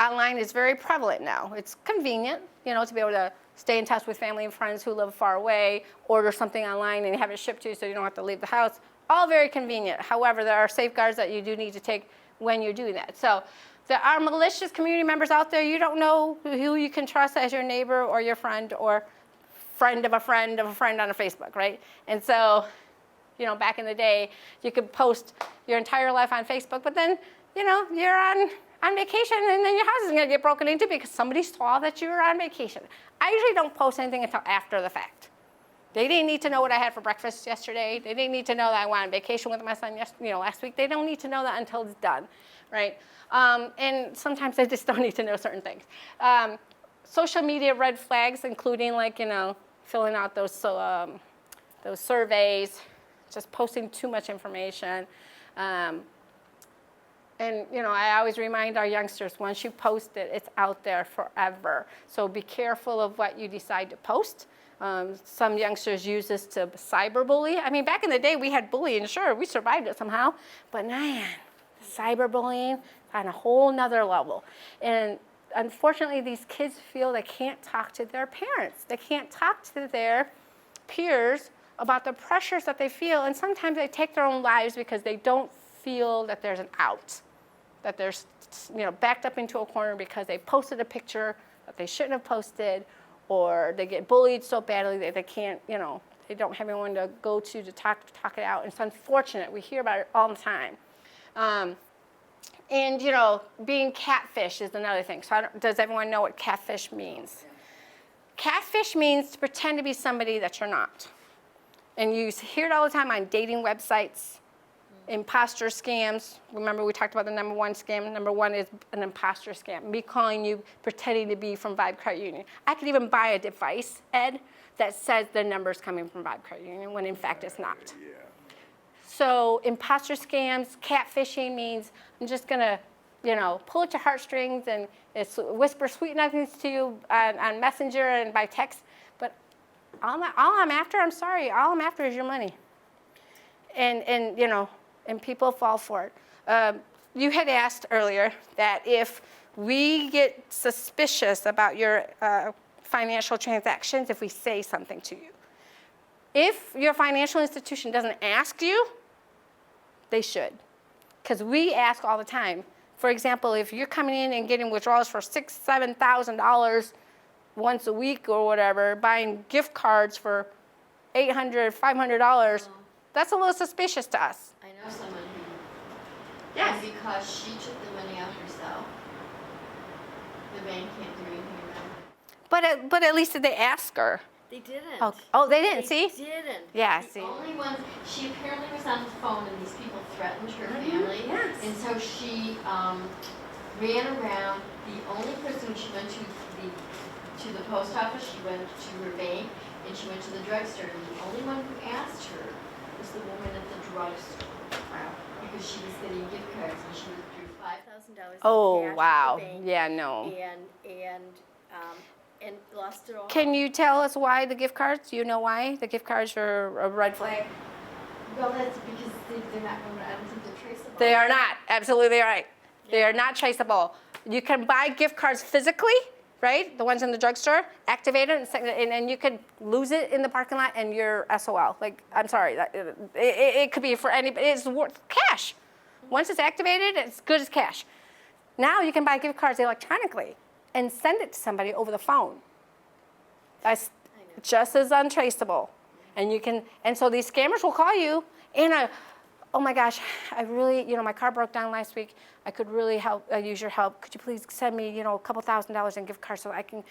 online is very prevalent now. It's convenient, to be able to stay in touch with family and friends who live far away, order something online and have it shipped to you so you don't have to leave the house. All very convenient. However, there are safeguards that you do need to take when you're doing that. So there are malicious community members out there. You don't know who you can trust as your neighbor or your friend or friend of a friend of a friend on a Facebook, right? And so, back in the day, you could post your entire life on Facebook, but then, you're on vacation and then your house is going to get broken into because somebody saw that you were on vacation. I usually don't post anything until after the fact. They didn't need to know what I had for breakfast yesterday. They didn't need to know that I went on vacation with my son last week. They don't need to know that until it's done, right? And sometimes they just don't need to know certain things. Social media red flags, including filling out those surveys, just posting too much information. And I always remind our youngsters, once you post it, it's out there forever. So be careful of what you decide to post. Some youngsters use this to cyberbully. I mean, back in the day, we had bullying. Sure, we survived it somehow. But man, cyberbullying on a whole nother level. And unfortunately, these kids feel they can't talk to their parents. They can't talk to their peers about the pressures that they feel. And sometimes they take their own lives because they don't feel that there's an out, that they're backed up into a corner because they posted a picture that they shouldn't have posted, or they get bullied so badly that they can't, they don't have anyone to go to talk it out. And it's unfortunate. We hear about it all the time. And, being catfish is another thing. So does everyone know what catfish means? Catfish means to pretend to be somebody that you're not. And you hear it all the time on dating websites, imposter scams. Remember we talked about the number one scam? Number one is an imposter scam. Me calling you, pretending to be from Vibe Credit Union. I could even buy a device, Ed, that says the number's coming from Vibe Credit Union when in fact it's not. So imposter scams, catfishing means I'm just gonna, pull at your heartstrings and whisper sweet nothings to you on Messenger and by text. But all I'm after, I'm sorry, all I'm after is your money. And people fall for it. You had asked earlier that if we get suspicious about your financial transactions if we say something to you. If your financial institution doesn't ask you, they should, because we ask all the time. For example, if you're coming in and getting withdrawals for $6,000, $7,000 once a week or whatever, buying gift cards for $800, $500, that's a little suspicious to us. I know someone who, Yes. and because she took the money out herself, the bank can't do anything about it. But at least did they ask her? They didn't. Oh, they didn't, see? They didn't. Yeah, The see. only one, she apparently was on the phone and these people threatened her Mm-hmm. family. yes. And so she ran around. The only person she went to the post office, she went to her bank, and she went to the drugstore. And the only one who asked her was the woman at the drugstore. Wow. Because she was getting gift cards and she withdrew $5,000 in Oh, cash wow. at the bank Yeah, no. and lost it all. Can you tell us why the gift cards? Do you know why the gift cards are a red flag? Well, that's because they're not going to, I don't think they're traceable. They are not. Absolutely right. They are not traceable. You can buy gift cards physically, right? The ones in the drugstore, activate it, and then you could lose it in the parking lot, and you're SOL. Like, I'm sorry. It could be for anybody. It's worth cash. Once it's activated, it's good as cash. Now you can buy gift cards electronically and send it to somebody over the phone. That's just as untraceable. And so these scammers will call you, and oh my gosh, I really, my car broke down last week. I could really use your help. Could you please send me, a couple $1,000s in gift cards so I can,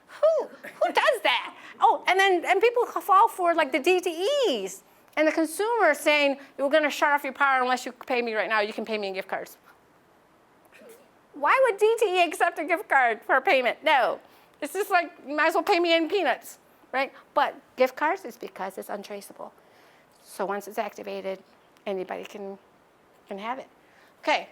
who does that? Oh, and people fall for like the DTEs and the consumer saying, we're gonna shut off your power unless you pay me right now. You can pay me in gift cards. Why would DTE accept a gift card for a payment? No. It's just like, you might as well pay me in peanuts, right? But gift cards is because it's untraceable. So once it's activated, anybody can have it. Okay,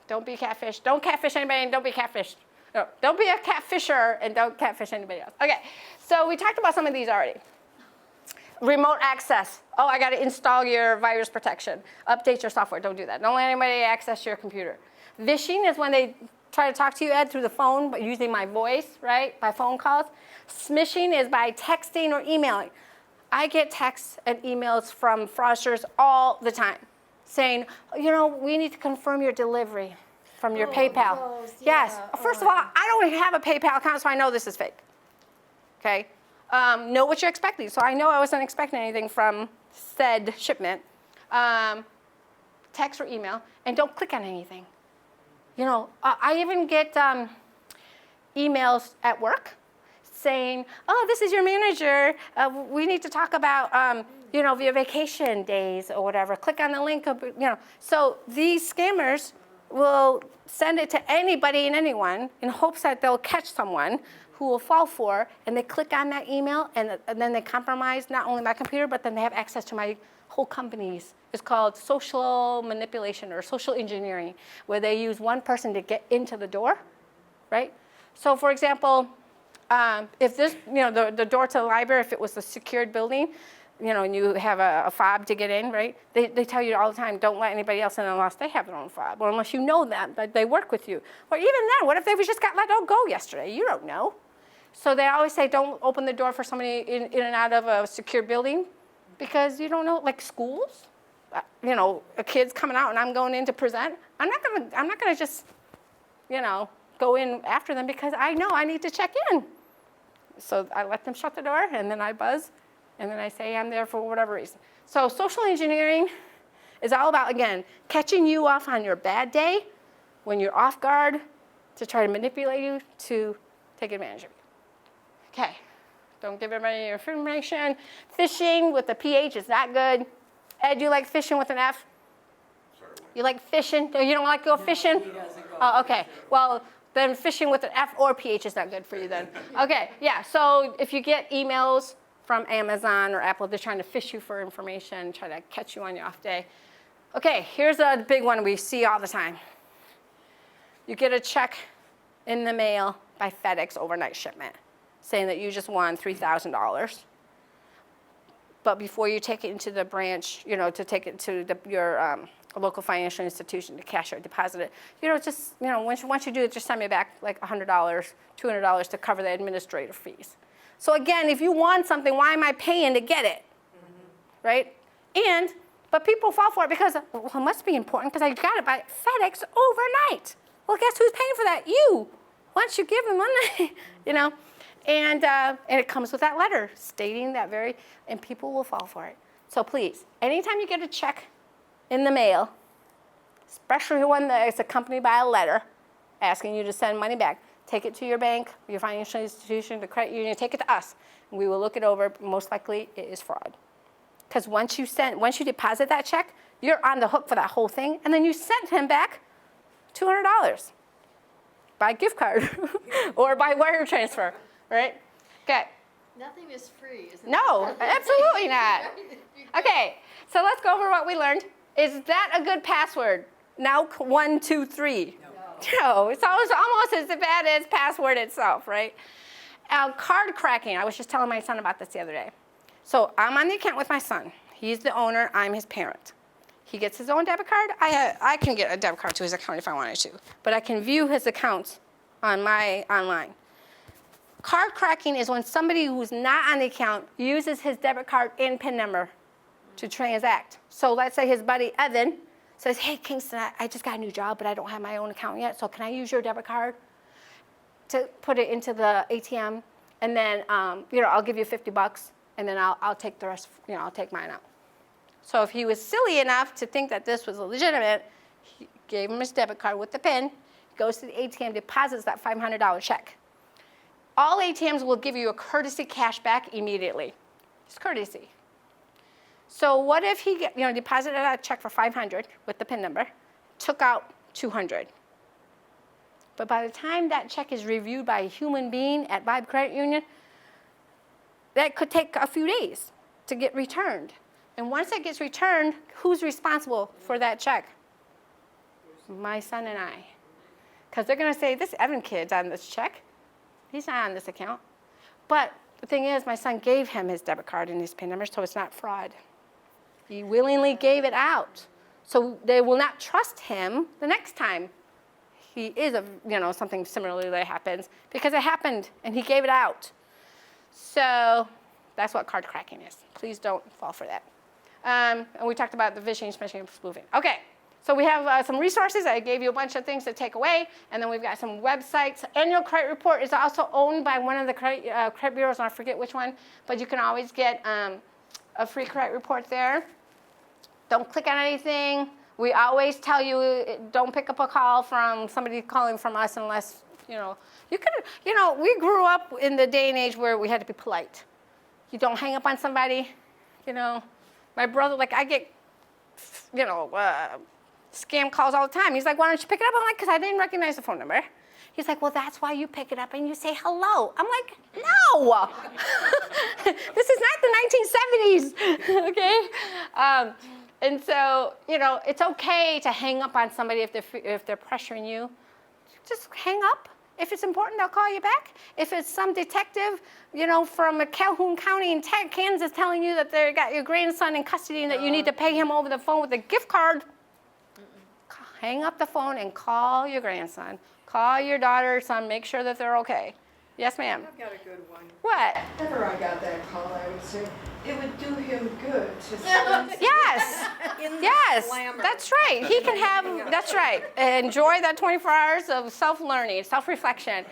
don't be catfish. Don't catfish anybody and don't be catfished. No, don't be a catfisher and don't catfish anybody else. Okay, so we talked about some of these already. Remote access. Oh, I got to install your virus protection. Update your software. Don't do that. Don't let anybody access your computer. Vishing is when they try to talk to you, Ed, through the phone, but using my voice, right, by phone calls. Smishing is by texting or emailing. I get texts and emails from fraudsters all the time saying, we need to confirm your delivery from your PayPal. those, Yes. yeah. First of all, I don't even have a PayPal account, so I know this is fake. Okay? Know what you're expecting. So I know I wasn't expecting anything from said shipment. Text or email, and don't click on anything. I even get emails at work saying, oh, this is your manager. We need to talk about, your vacation days or whatever. Click on the link, So these scammers will send it to anybody and anyone in hopes that they'll catch someone who will fall for, and they click on that email, and then they compromise not only my computer, but then they have access to my whole company's. It's called social manipulation or social engineering, where they use one person to get into the door, right? So for example, if this, the door to the library, if it was a secured building, and you have a fob to get in, right? They tell you all the time, don't let anybody else in unless they have their own fob, or unless you know them, that they work with you. Or even then, what if they just got let go yesterday? You don't know. So they always say, don't open the door for somebody in and out of a secure building, because you don't know, like schools, a kid's coming out and I'm going in to present. I'm not gonna just, go in after them because I know I need to check in. So I let them shut the door, and then I buzz, and then I say I'm there for whatever reason. So social engineering is all about, again, catching you off on your bad day when you're off guard to try to manipulate you to take advantage of you. Okay, don't give everybody your information. Phishing with a PH is not good. Ed, you like fishing with an F? Sorry, what? You like fishing? You don't like go fishing? He doesn't go. Oh, okay. Well, then fishing with an F or PH is not good for you then. Okay, yeah, so if you get emails from Amazon or Apple, they're trying to fish you for information, try to catch you on your off day. Okay, here's a big one we see all the time. You get a check in the mail by FedEx overnight shipment saying that you just won $3,000. but before you take it into the branch, to take it to your local financial institution to cash or deposit it, just, once you do it, just send me back like $100, $200 to cover the administrative fees. So again, if you want something, why am I paying to get it, right? But people fall for it because, well, it must be important because I got it by FedEx overnight. Well, guess who's paying for that? You. Once you give them money, and it comes with that letter stating that and people will fall for it. So please, anytime you get a check in the mail, especially one that is accompanied by a letter asking you to send money back, take it to your bank, your financial institution, the credit union, take it to us, and we will look it over. Most likely, it is fraud. Because once you deposit that check, you're on the hook for that whole thing, and then you sent him back $200 by gift card or by wire transfer, right? Okay. Nothing is free, is it? No, absolutely not. Okay, so let's go over what we learned. Is that a good password? Now 1, 2, 3. No, it's almost as bad as password itself, right? Card cracking. I was just telling my son about this the other day. So I'm on the account with my son. He's the owner. I'm his parent. He gets his own debit card. I can get a debit card to his account if I wanted to, but I can view his accounts online. Card cracking is when somebody who's not on the account uses his debit card and PIN number to transact. So let's say his buddy Evan says, hey, Kingston, I just got a new job, but I don't have my own account yet, so can I use your debit card to put it into the ATM? And then, I'll give you $50, and then I'll take the rest, I'll take mine out. So if he was silly enough to think that this was legitimate, he gave him his debit card with the PIN, goes to the ATM, deposits that $500 check. All ATMs will give you a courtesy cash back immediately. It's courtesy. So what if he deposited a check for $500 with the PIN number, took out $200? But by the time that check is reviewed by a human being at Vibe Credit Union, that could take a few days to get returned. And once it gets returned, who's responsible for that check? My son and I. Because they're going to say, this Evan kid's on this check. He's not on this account. But the thing is, my son gave him his debit card and his PIN number, so it's not fraud. He willingly gave it out. So they will not trust him the next time he is, something similarly that happens, because it happened and he gave it out. So that's what card cracking is. Please don't fall for that. And we talked about the phishing, smishing, and spoofing. Okay, so we have some resources. I gave you a bunch of things to take away, and then we've got some websites. Annual credit report is also owned by one of the credit bureaus, and I forget which one, but you can always get a free credit report there. Don't click on anything. We always tell you, don't pick up a call from somebody calling from us unless, we grew up in the day and age where we had to be polite. You don't hang up on somebody, My brother, I get, scam calls all the time. He's like, why don't you pick it up? I'm like, because I didn't recognize the phone number. He's like, well, that's why you pick it up and you say hello. I'm like, no. This is not the 1970s, okay? And so, it's okay to hang up on somebody if they're pressuring you. Just hang up. If it's important, they'll call you back. If it's some detective, from Calhoun County in Kansas telling you that they got your grandson in custody and that you need to pay him over the phone with a gift card, hang up the phone and call your grandson. Call your daughter or son, make sure that they're okay. Yes, ma'am. I've got a good one. What? Whenever I got that call, I would say, it would do him good to Yes. Yes, that's right. He can have, that's right. Enjoy that 24 hours of self-learning, self-reflection.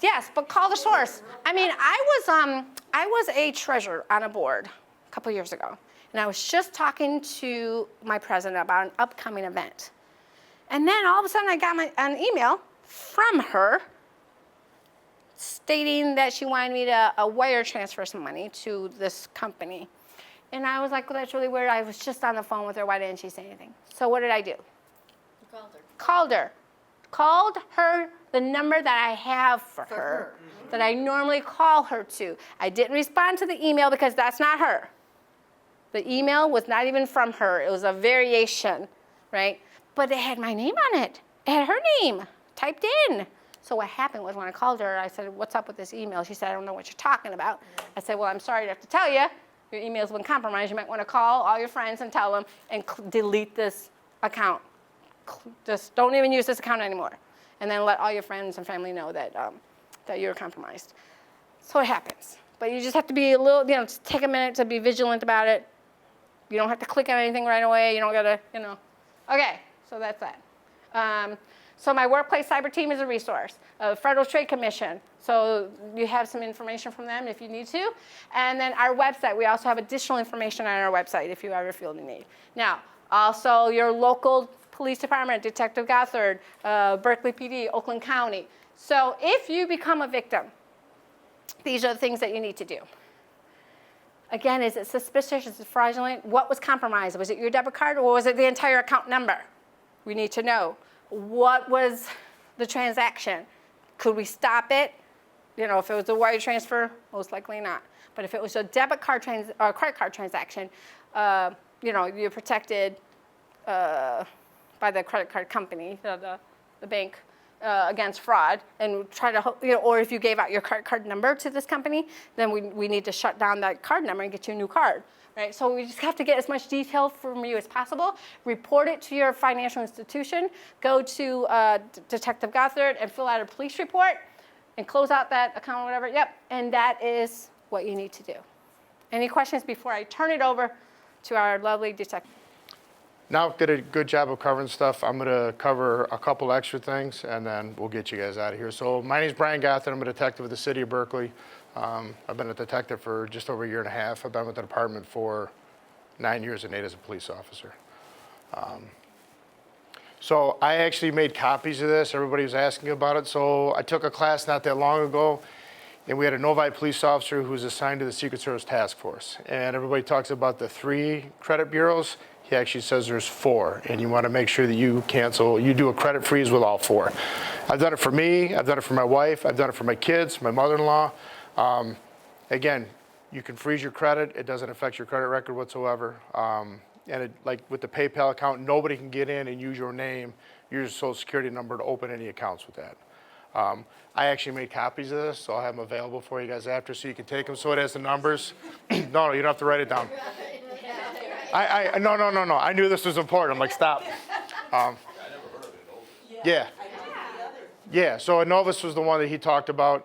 Yes, but call the source. I was a treasurer on a board a couple years ago, and I was just talking to my president about an upcoming event. And then all of a sudden I got an email from her stating that she wanted me to wire transfer some money to this company. And I was like, well, that's really weird. I was just on the phone with her. Why didn't she say anything? So what did I do? You called her. Called her. Called her the number that I have for her, that I normally call her to. I didn't respond to the email because that's not her. The email was not even from her. It was a variation, right? But it had my name on it. It had her name typed in. So what happened was when I called her, I said, what's up with this email? She said, I don't know what you're talking about. I said, well, I'm sorry to have to tell you, your email's been compromised, you might want to call all your friends and tell them and delete this account. Just don't even use this account anymore. And then let all your friends and family know that, that you're compromised. So it happens. But you just have to be a little, just take a minute to be vigilant about it. You don't have to click on anything right away. You don't gotta, Okay, so that's that. So my workplace cyber team is a resource. Federal Trade Commission. So you have some information from them if you need to. And then our website, we also have additional information on our website if you ever feel the need. Now, also your local police department, Detective Gothard, Berkley PD, Oakland County. So if you become a victim, these are the things that you need to do. Again, is it suspicious? Is it fraudulent? What was compromised? Was it your debit card or was it the entire account number? We need to know. What was the transaction? Could we stop it? If it was a wire transfer, most likely not. But if it was a debit card or credit card transaction, you're protected by the credit card company, the bank, against fraud, and try to, or if you gave out your credit card number to this company, then we need to shut down that card number and get you a new card, right? So we just have to get as much detail from you as possible, report it to your financial institution, go to Detective Gothard and fill out a police report, and close out that account or whatever, and that is what you need to do. Any questions before I turn it over to our lovely detective? Now did a good job of covering stuff. I'm going to cover a couple extra things, and then we'll get you guys out of here. So my name is Brian Gothard. I'm a detective with the city of Berkeley. I've been a detective for just over a year and a half. I've been with the department for 9 years and 8 as a police officer. So I actually made copies of this. Everybody was asking about it. So I took a class not that long ago, and we had a Novi police officer who was assigned to the Secret Service task force. And everybody talks about the 3 credit bureaus. He actually says there's 4, and you want to make sure that you do a credit freeze with all 4. I've done it for me, I've done it for my wife, I've done it for my kids, my mother-in-law. Again, you can freeze your credit. It doesn't affect your credit record whatsoever. And like with the PayPal account, nobody can get in and use your name, your social security number to open any accounts with that. I actually made copies of this, so I'll have them available for you guys after so you can take them. So it has the numbers. No, you don't have to write it down. No. I knew this was important. I'm like, stop. I never heard of it. Yeah. Yeah, so Novus was the one that he talked about.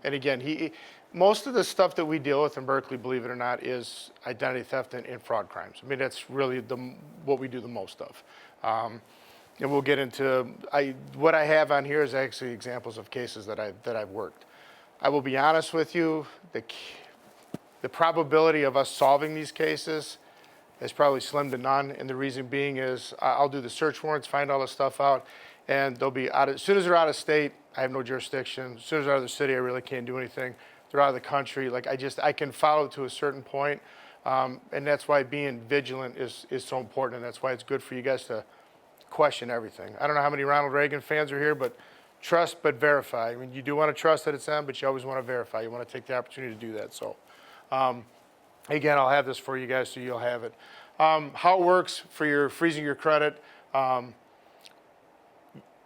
And again, most of the stuff that we deal with in Berkeley, believe it or not, is identity theft and fraud crimes. I mean, that's really what we do the most of. And we'll get into, what I have on here is actually examples of cases that I've worked. I will be honest with you, the probability of us solving these cases is probably slim to none, and the reason being is I'll do the search warrants, find all the stuff out, and they'll be as soon as they're out of state, I have no jurisdiction. As soon as they're out of the city, I really can't do anything. They're out of the country, like I can follow to a certain point, and that's why being vigilant is so important, and that's why it's good for you guys to question everything. I don't know how many Ronald Reagan fans are here, but trust but verify. I mean, you do want to trust that it's them, but you always want to verify. You want to take the opportunity to do that. So, again, I'll have this for you guys so you'll have it. How it works for your freezing your credit,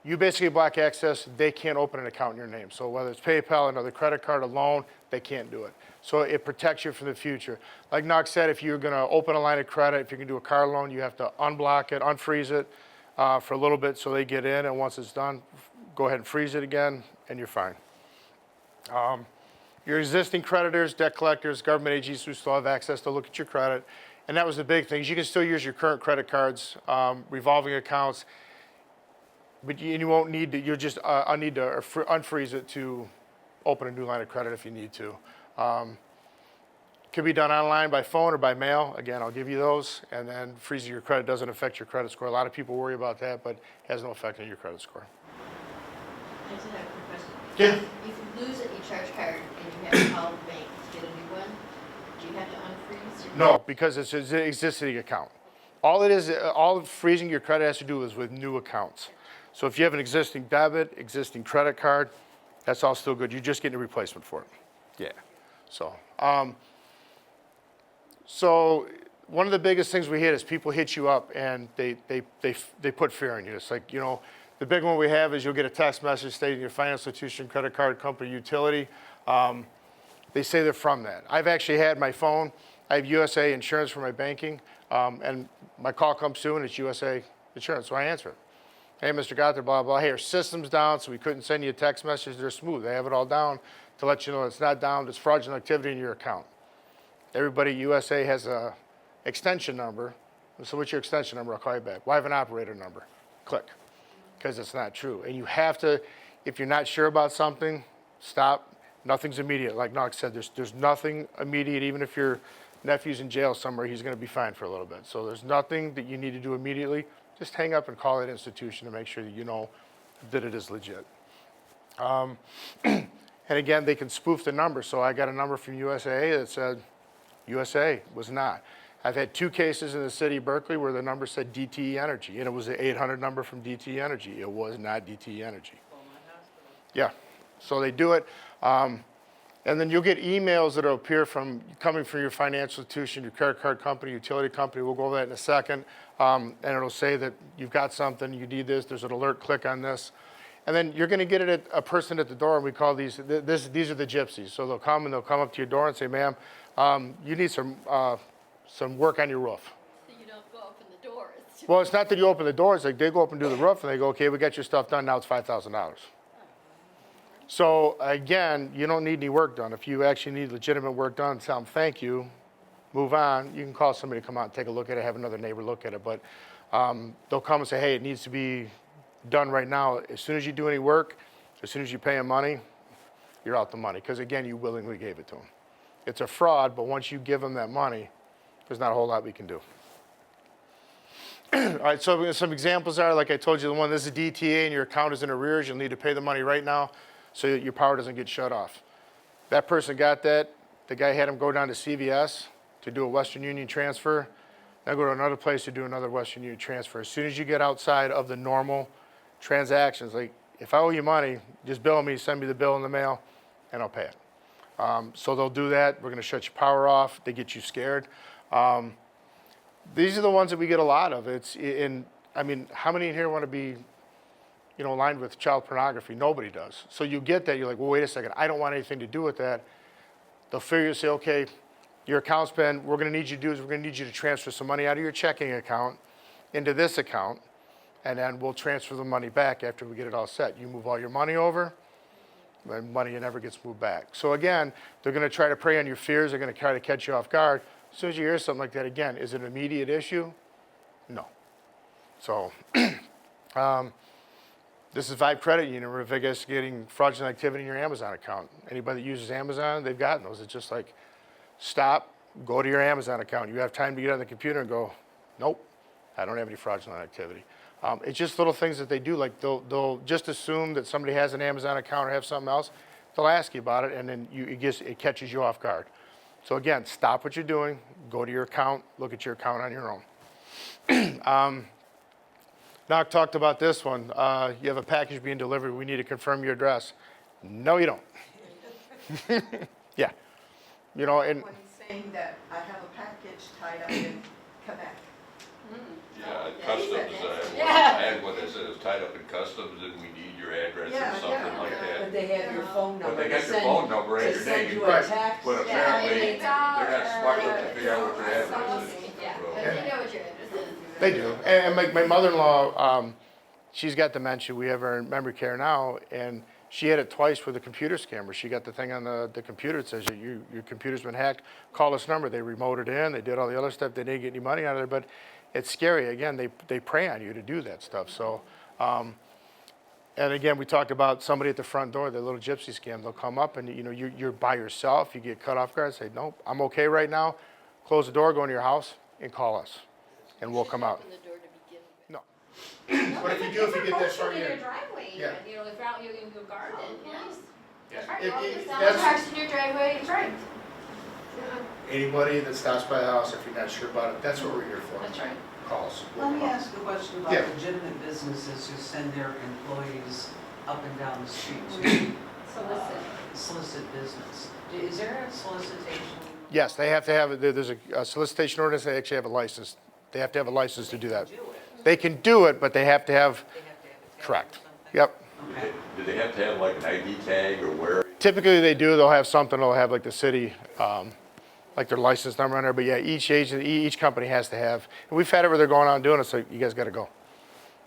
you basically block access. They can't open an account in your name. So whether it's PayPal, another credit card, a loan, they can't do it. So it protects you from the future. Like Knox said, if you're going to open a line of credit, if you're going to do a car loan, you have to unblock it, unfreeze it for a little bit so they get in. And once it's done, go ahead and freeze it again, and you're fine. Your existing creditors, debt collectors, government agencies who still have access to look at your credit. And that was the big thing. You can still use your current credit cards, revolving accounts, but you won't need to, you'll just need to unfreeze it to open a new line of credit if you need to. Could be done online by phone or by mail. Again, I'll give you those. And then freezing your credit doesn't affect your credit score. A lot of people worry about that, but it has no effect on your credit score. I just have a quick question. Yeah. If you lose a charge card and you have to call the bank to get a new one, do you have to unfreeze your? No, because it's an existing account. All it is, all freezing your credit has to do is with new accounts. So if you have an existing debit, existing credit card, that's all still good. You're just getting a replacement for it. Yeah. So one of the biggest things we hit is people hit you up and they put fear in you. It's like, the big one we have is you'll get a text message stating your financial institution, credit card company, utility. They say they're from that. I've actually had my phone I have USA Insurance for my banking, and my call comes through and it's USA Insurance, so I answer it. Hey, Mr. Gothard, blah, blah, hey, our system's down, so we couldn't send you a text message. They're smooth. They have it all down to let you know it's not down, it's fraudulent activity in your account. Everybody at USA has a extension number. So what's your extension number? I'll call you back. Well, I have an operator number. Click, because it's not true. And you have to, if you're not sure about something, stop. Nothing's immediate. Like Knox said, there's nothing immediate. Even if your nephew's in jail somewhere, he's going to be fine for a little bit. So there's nothing that you need to do immediately. Just hang up and call that institution to make sure that you know that it is legit. And again, they can spoof the number. So I got a number from USA that said USA was not. I've had 2 cases in the city of Berkeley where the number said DTE Energy, and it was an 800 number from DTE Energy. It was not DTE Energy. Yeah, so they do it. And then you'll get emails that will appear coming from your financial institution, your credit card company, utility company. We'll go over that in a second. And it'll say that you've got something, you need this, there's an alert, click on this. And then you're going to get it at a person at the door, and we call these are the gypsies. So they'll come up to your door and say, ma'am, you need some work on your roof. So you don't go open the door. Well, it's not that you open the door. It's like they go up and do the roof, and they go, okay, we got your stuff done. Now it's $5,000. So again, you don't need any work done. If you actually need legitimate work done, tell them thank you, move on. You can call somebody to come out and take a look at it, have another neighbor look at it. But they'll come and say, hey, it needs to be done right now. As soon as you do any work, as soon as you pay them money, you're out the money. Because again, you willingly gave it to them. It's a fraud, but once you give them that money, there's not a whole lot we can do. All right, so some examples are, like I told you, the one, this is DTA and your account is in arrears. You'll need to pay the money right now so that your power doesn't get shut off. That person got that. The guy had him go down to CVS to do a Western Union transfer. Then go to another place to do another Western Union transfer. As soon as you get outside of the normal transactions, like if I owe you money, just bill me, send me the bill in the mail, and I'll pay it. So they'll do that. We're going to shut your power off. They get you scared. These are the ones that we get a lot of. I mean, how many in here want to be, aligned with child pornography? Nobody does. So you get that. You're like, well, wait a second. I don't want anything to do with that. They'll figure, say, okay, your account's been, we're going to need you to do is we're going to need you to transfer some money out of your checking account into this account, and then we'll transfer the money back after we get it all set. You move all your money over, and money never gets moved back. So again, they're going to try to prey on your fears. They're going to try to catch you off guard. As soon as you hear something like that, again, is it an immediate issue? No. So this is Vibe Credit Union. We're investigating fraudulent activity in your Amazon account. Anybody that uses Amazon, they've gotten those. It's just like, stop, go to your Amazon account. You have time to get on the computer and go, nope, I don't have any fraudulent activity. It's just little things that they do. Like they'll just assume that somebody has an Amazon account or have something else. They'll ask you about it, and then it catches you off guard. So again, stop what you're doing, go to your account, look at your account on your own. Doc talked about this one. You have a package being delivered, we need to confirm your address. No, you don't. Yeah. And When he's saying that I have a package tied up in Quebec. Yeah, Yeah, customs, he I said had one that said it's tied up in customs and we need your address Yeah, or something like that. But they have your phone But number they to got your send, phone number and to your send name. you Right. a text. But Yeah, apparently, it's they're not smart enough to figure out what your address is. Yeah, So- but they know what your address is. They do. And my mother-in-law, she's got dementia. We have her in memory care now, and she had it twice with a computer scammer. She got the thing on the computer that says your computer's been hacked. Call this number. They remoted in. They did all the other stuff. They didn't get any money out of it, but it's scary. Again, they prey on you to do that stuff. So, and again, we talked about somebody at the front door, the little gypsy scam. They'll come up and you're by yourself. You get cut off guard. Say, nope, I'm okay right now. Close the door, go into your house, and call us, and we'll come out. Open the door to begin with. No. But if you get that far, in your you're. driveway, Yeah. if out you in your garden, yes. That's If- right, if- well, if there's that's- no parks in your driveway, it's right. Anybody that stops by the house, if you're not sure about it, that's what we're here for. That's right. Calls. Let me ask a question Yeah. about legitimate businesses who send their employees up and down the street to solicit business. Is there a solicitation? Yes, they have to have, there's a solicitation ordinance, they actually have a license. They have to have a license to do that. Do it. They can do it, but they have to have, They have to have a tag or correct. something? Yep. Okay. Do they have to have like an ID tag or where? Typically they do, they'll have something, they'll have like the city, like their license number on there, but yeah, each agent, each company has to have, and we've had it where they're going out and doing it, so you guys gotta go.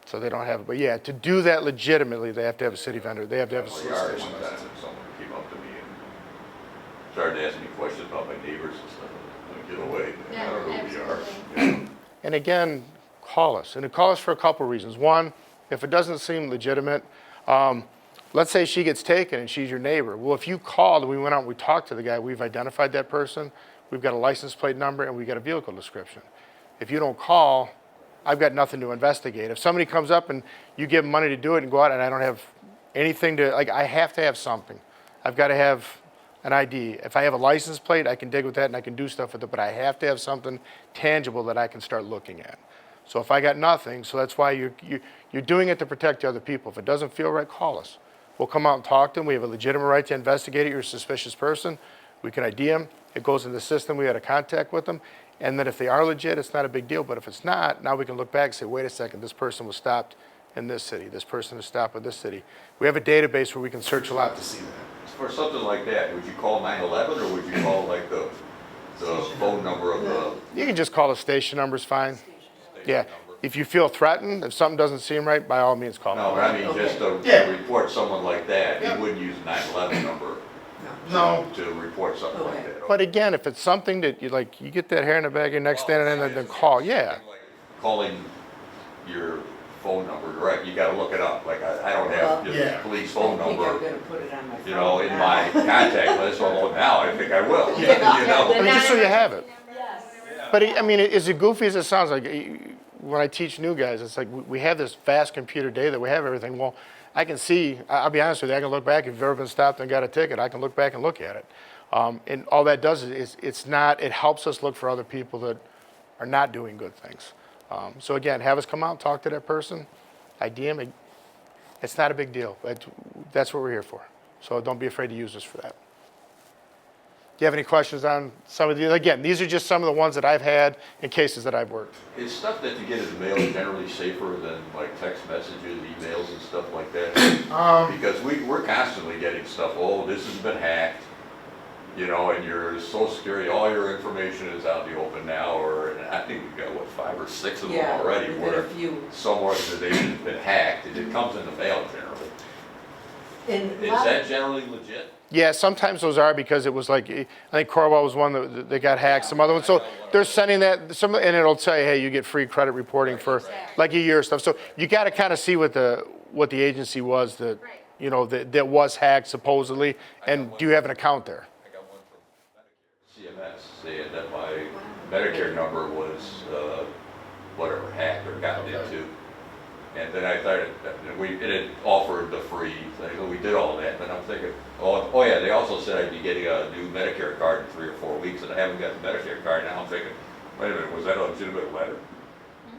So they don't have it, but yeah, to do that legitimately, they have to have a city vendor, they have to have a Well, solicitation one time license. someone came up to me and started asking me questions about my neighbors and stuff. I'm like, get away, man. I don't know who you are. absolutely. And again, call us, and call us for a couple reasons. One, if it doesn't seem legitimate, let's say she gets taken and she's your neighbor. Well, if you called and we went out and we talked to the guy, we've identified that person, we've got a license plate number, and we've got a vehicle description. If you don't call, I've got nothing to investigate. If somebody comes up and you give them money to do it and go out and I don't have anything to, like, I have to have something. I've got to have an ID. If I have a license plate, I can dig with that and I can do stuff with it, but I have to have something tangible that I can start looking at. So if I got nothing, so that's why you're doing it to protect the other people. If it doesn't feel right, call us. We'll come out and talk to them. We have a legitimate right to investigate it. You're a suspicious person. We can ID them. It goes in the system. We had a contact with them. And then if they are legit, it's not a big deal. But if it's not, now we can look back and say, wait a second, this person was stopped in this city. This person was stopped in this city. We have a database where we can search a lot to see that. For something like that, would you call 911 or would you call like the phone number of the You can just call the station numbers, fine. station Yeah. number? If you feel threatened, if something doesn't seem right, by all means call. No, but I mean, just to Yeah. report someone like that, Yeah. you wouldn't use a 911 number No. to report something like that. But again, if it's something that you like, you get that hair in the back of your neck standing in there, then call, yeah. Calling your phone number direct, you gotta look it up, like I don't have Well, your yeah. police phone I think I'm number, gonna put it on my phone. you know, in now. my contact list, although now I think I will, you I know? mean, just so you have it. Yes. But I mean, as goofy as it sounds, like when I teach new guys, it's like we have this vast computer data that we have everything. Well, I can see, I'll be honest with you, I can look back, if you've ever been stopped and got a ticket, I can look back and look at it. And all that does is it helps us look for other people that are not doing good things. So again, have us come out and talk to that person, ID them. It's not a big deal. That's what we're here for. So don't be afraid to use us for that. Do you have any questions on some of these? Again, these are just some of the ones that I've had in cases that I've worked. Is stuff that you get in the mail generally safer than like text messages, emails and stuff like that? Because we're constantly getting stuff, oh, this has been hacked, you know, and your Social Security, all your information is out in the open now, or, and I think we've got, what, 5 or 6 of them Yeah, already, we've where got a few. some organization's been hacked, and it comes in the mail generally. And Is that generally legit? Yeah, sometimes those are because it was like, I think Corwell was one that got hacked, some other ones. So they're sending that, and it'll say, hey, you get free credit reporting for like a year or stuff. So you got to kind of see what the agency was that, you know, that was hacked supposedly, and do you have an account there? I got one from Medicare, CMS, saying that my Medicare number was, whatever, hacked or gotten into. And then I started, it had offered the free thing, so we did all that, and I'm thinking, oh yeah, they also said I'd be getting a new Medicare card in 3 or 4 weeks, and I haven't got the Medicare card, now I'm thinking, wait a minute, was that a legitimate letter?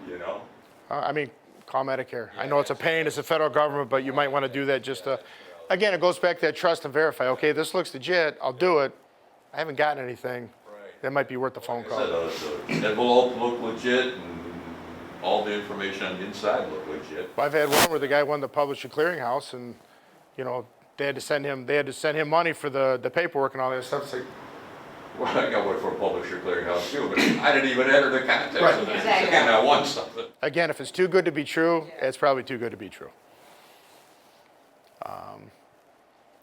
You know? I mean, call Medicare. I know it's a pain, it's the federal government, but you might want to do that just to, again, it goes back to that trust and verify. Okay, this looks legit, I'll do it. I haven't gotten anything. That might be worth the phone I call. said, the envelope looked legit, and all the information on the inside looked legit. I've had one where the guy wanted to publish a clearinghouse, and, you know, they had to send him money for the paperwork and all that stuff. It's like, Well, I got one for a publisher clearinghouse too, but I didn't even enter the context Right. of it, Exactly. and I won something. again, if it's too good to be true, it's probably too good to be true.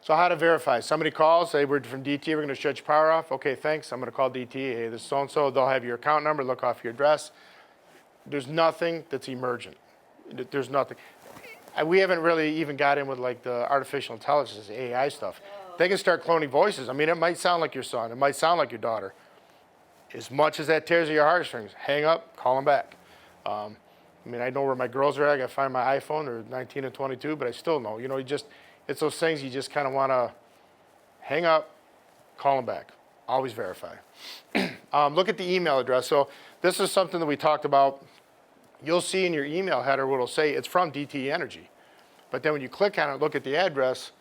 So how to verify? Somebody calls, say, we're from DT, we're going to shut your power off. Okay, thanks, I'm going to call DT. Hey, this is so-and-so. They'll have your account number, look off your address. There's nothing that's emergent. There's nothing. We haven't really even got in with like the artificial intelligence, the AI stuff. They can start cloning voices. I mean, it might sound like your son. It might sound like your daughter. As much as that tears at your heartstrings, hang up, call them back. I mean, I know where my girls are at. I got to find my iPhone. They're 19 and 22, but I still know. You know, it's those things you just kind of want to hang up, call them back. Always verify. Look at the email address. So this is something that we talked about. You'll see in your email header what it'll say, it's from DTE Energy. But then when you click on it, look at the address,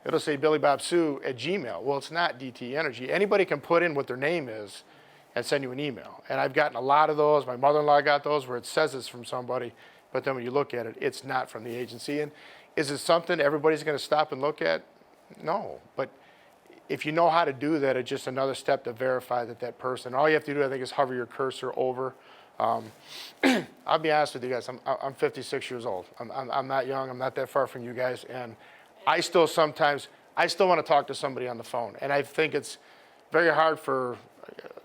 it'll say billybobsue@gmail. Well, it's not DTE Energy. Anybody can put in what their name is and send you an email. And I've gotten a lot of those. My mother-in-law got those where it says it's from somebody, but then when you look at it, it's not from the agency. And is it something everybody's going to stop and look at? No. But if you know how to do that, it's just another step to verify that that person, all you have to do, I think, is hover your cursor over. I'll be honest with you guys, I'm 56 years old. I'm not young, I'm not that far from you guys, and I still want to talk to somebody on the phone. And I think it's very hard for,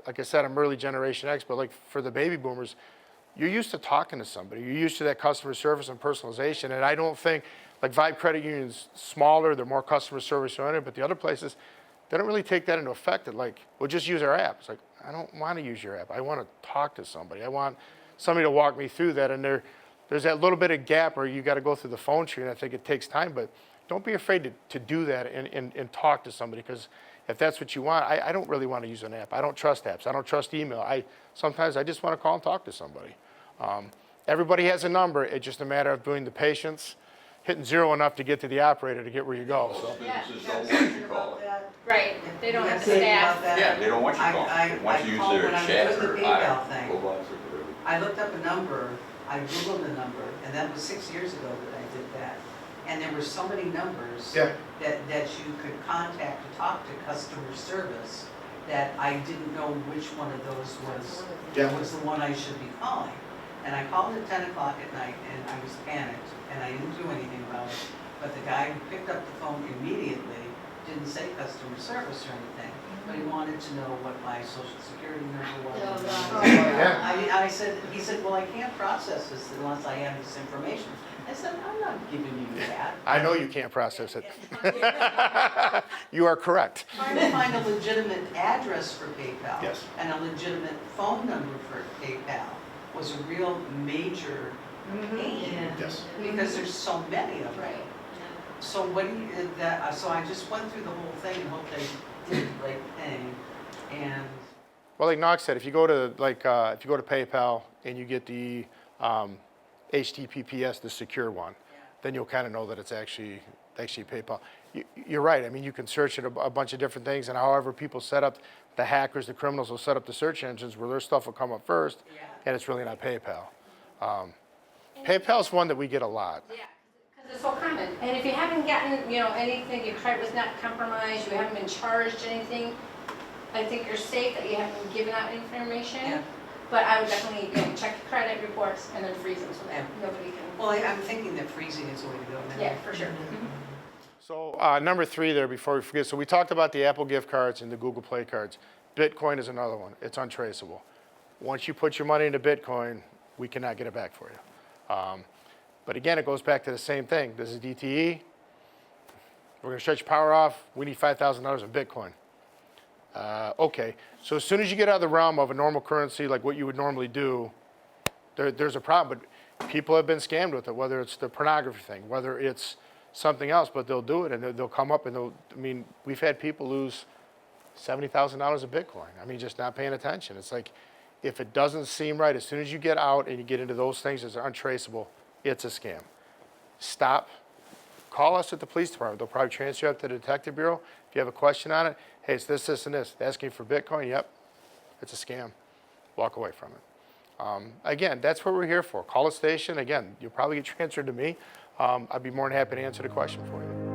like I said, I'm early Generation X, but like for the baby boomers, you're used to talking to somebody. You're used to that customer service and personalization. And I don't think, like Vibe Credit Union's smaller, they're more customer service oriented, but the other places, they don't really take that into effect. That like, we'll just use our app. It's like, I don't want to use your app. I want to talk to somebody. I want somebody to walk me through that. And there's that little bit of gap where you got to go through the phone tree, and I think it takes time, but don't be afraid to do that and talk to somebody, because if that's what you want, I don't really want to use an app. I don't trust apps. I don't trust email. Sometimes I just want to call and talk to somebody. Everybody has a number. It's just a matter of doing the patience, hitting 0 enough to get to the operator to get where you go. So. Most businesses don't want you to call. Right, they don't have the Saying about staff. that, Yeah, they don't want you to call. They want you to use called their when I was chat doing or the PayPal thing. robots or whatever. I looked up a number, I Googled the number, and that was 6 years ago that I did that. And there were so many numbers Yeah. that you could contact to talk to customer service that I didn't know which one of those was the one I should be calling. And I called at 10 o'clock at night, and I was panicked, and I didn't do anything about it. But the guy who picked up the phone immediately didn't say customer service or anything, but he wanted to know what my social security number was. Oh, yeah. He said, well, I can't process this unless I have this information. I said, I'm not giving you that. I know you can't process it. You are correct. Trying to find a legitimate address for PayPal. Yes. And a legitimate phone number for PayPal was a real major pain. Yes. Because there's so many of them. Right. So so I just went through the whole thing and hoped they did the right thing. And Well, like Knox said, if you go to PayPal and you get the HTTPS, the secure one, then you'll kind of know that it's actually PayPal. You're right. I mean, you can search it a bunch of different things, and however people set up, the hackers, the criminals will set up the search engines where their stuff will come up first, and it's really not PayPal. PayPal's one that we get a lot. Yeah, because it's so common. And if you haven't gotten, anything, your credit was not compromised, you haven't been charged anything, I think you're safe that you haven't given out information. Yeah. But I would definitely, check your credit reports and then freeze them so that nobody can. well, I'm thinking that freezing is the way to go now. Yeah, for sure. Mhm. So number 3 there, before we forget, so we talked about the Apple gift cards and the Google Play cards. Bitcoin is another one. It's untraceable. Once you put your money into Bitcoin, we cannot get it back for you. But again, it goes back to the same thing. This is DTE. We're going to shut your power off. We need $5,000 in Bitcoin. Okay, so as soon as you get out of the realm of a normal currency, like what you would normally do, there's a problem. But people have been scammed with it, whether it's the pornography thing, whether it's something else, but they'll do it and they'll come up and we've had people lose $70,000 of Bitcoin. I mean, just not paying attention. It's like, if it doesn't seem right, as soon as you get out and you get into those things that are untraceable, it's a scam. Stop. Call us at the police department. They'll probably transfer you up to the detective bureau. If you have a question on it, hey, it's this, this, and this. They're asking for Bitcoin. Yep, it's a scam. Walk away from it. Again, that's what we're here for. Call a station. Again, you'll probably get transferred to me. I'd be more than happy to answer the question for you.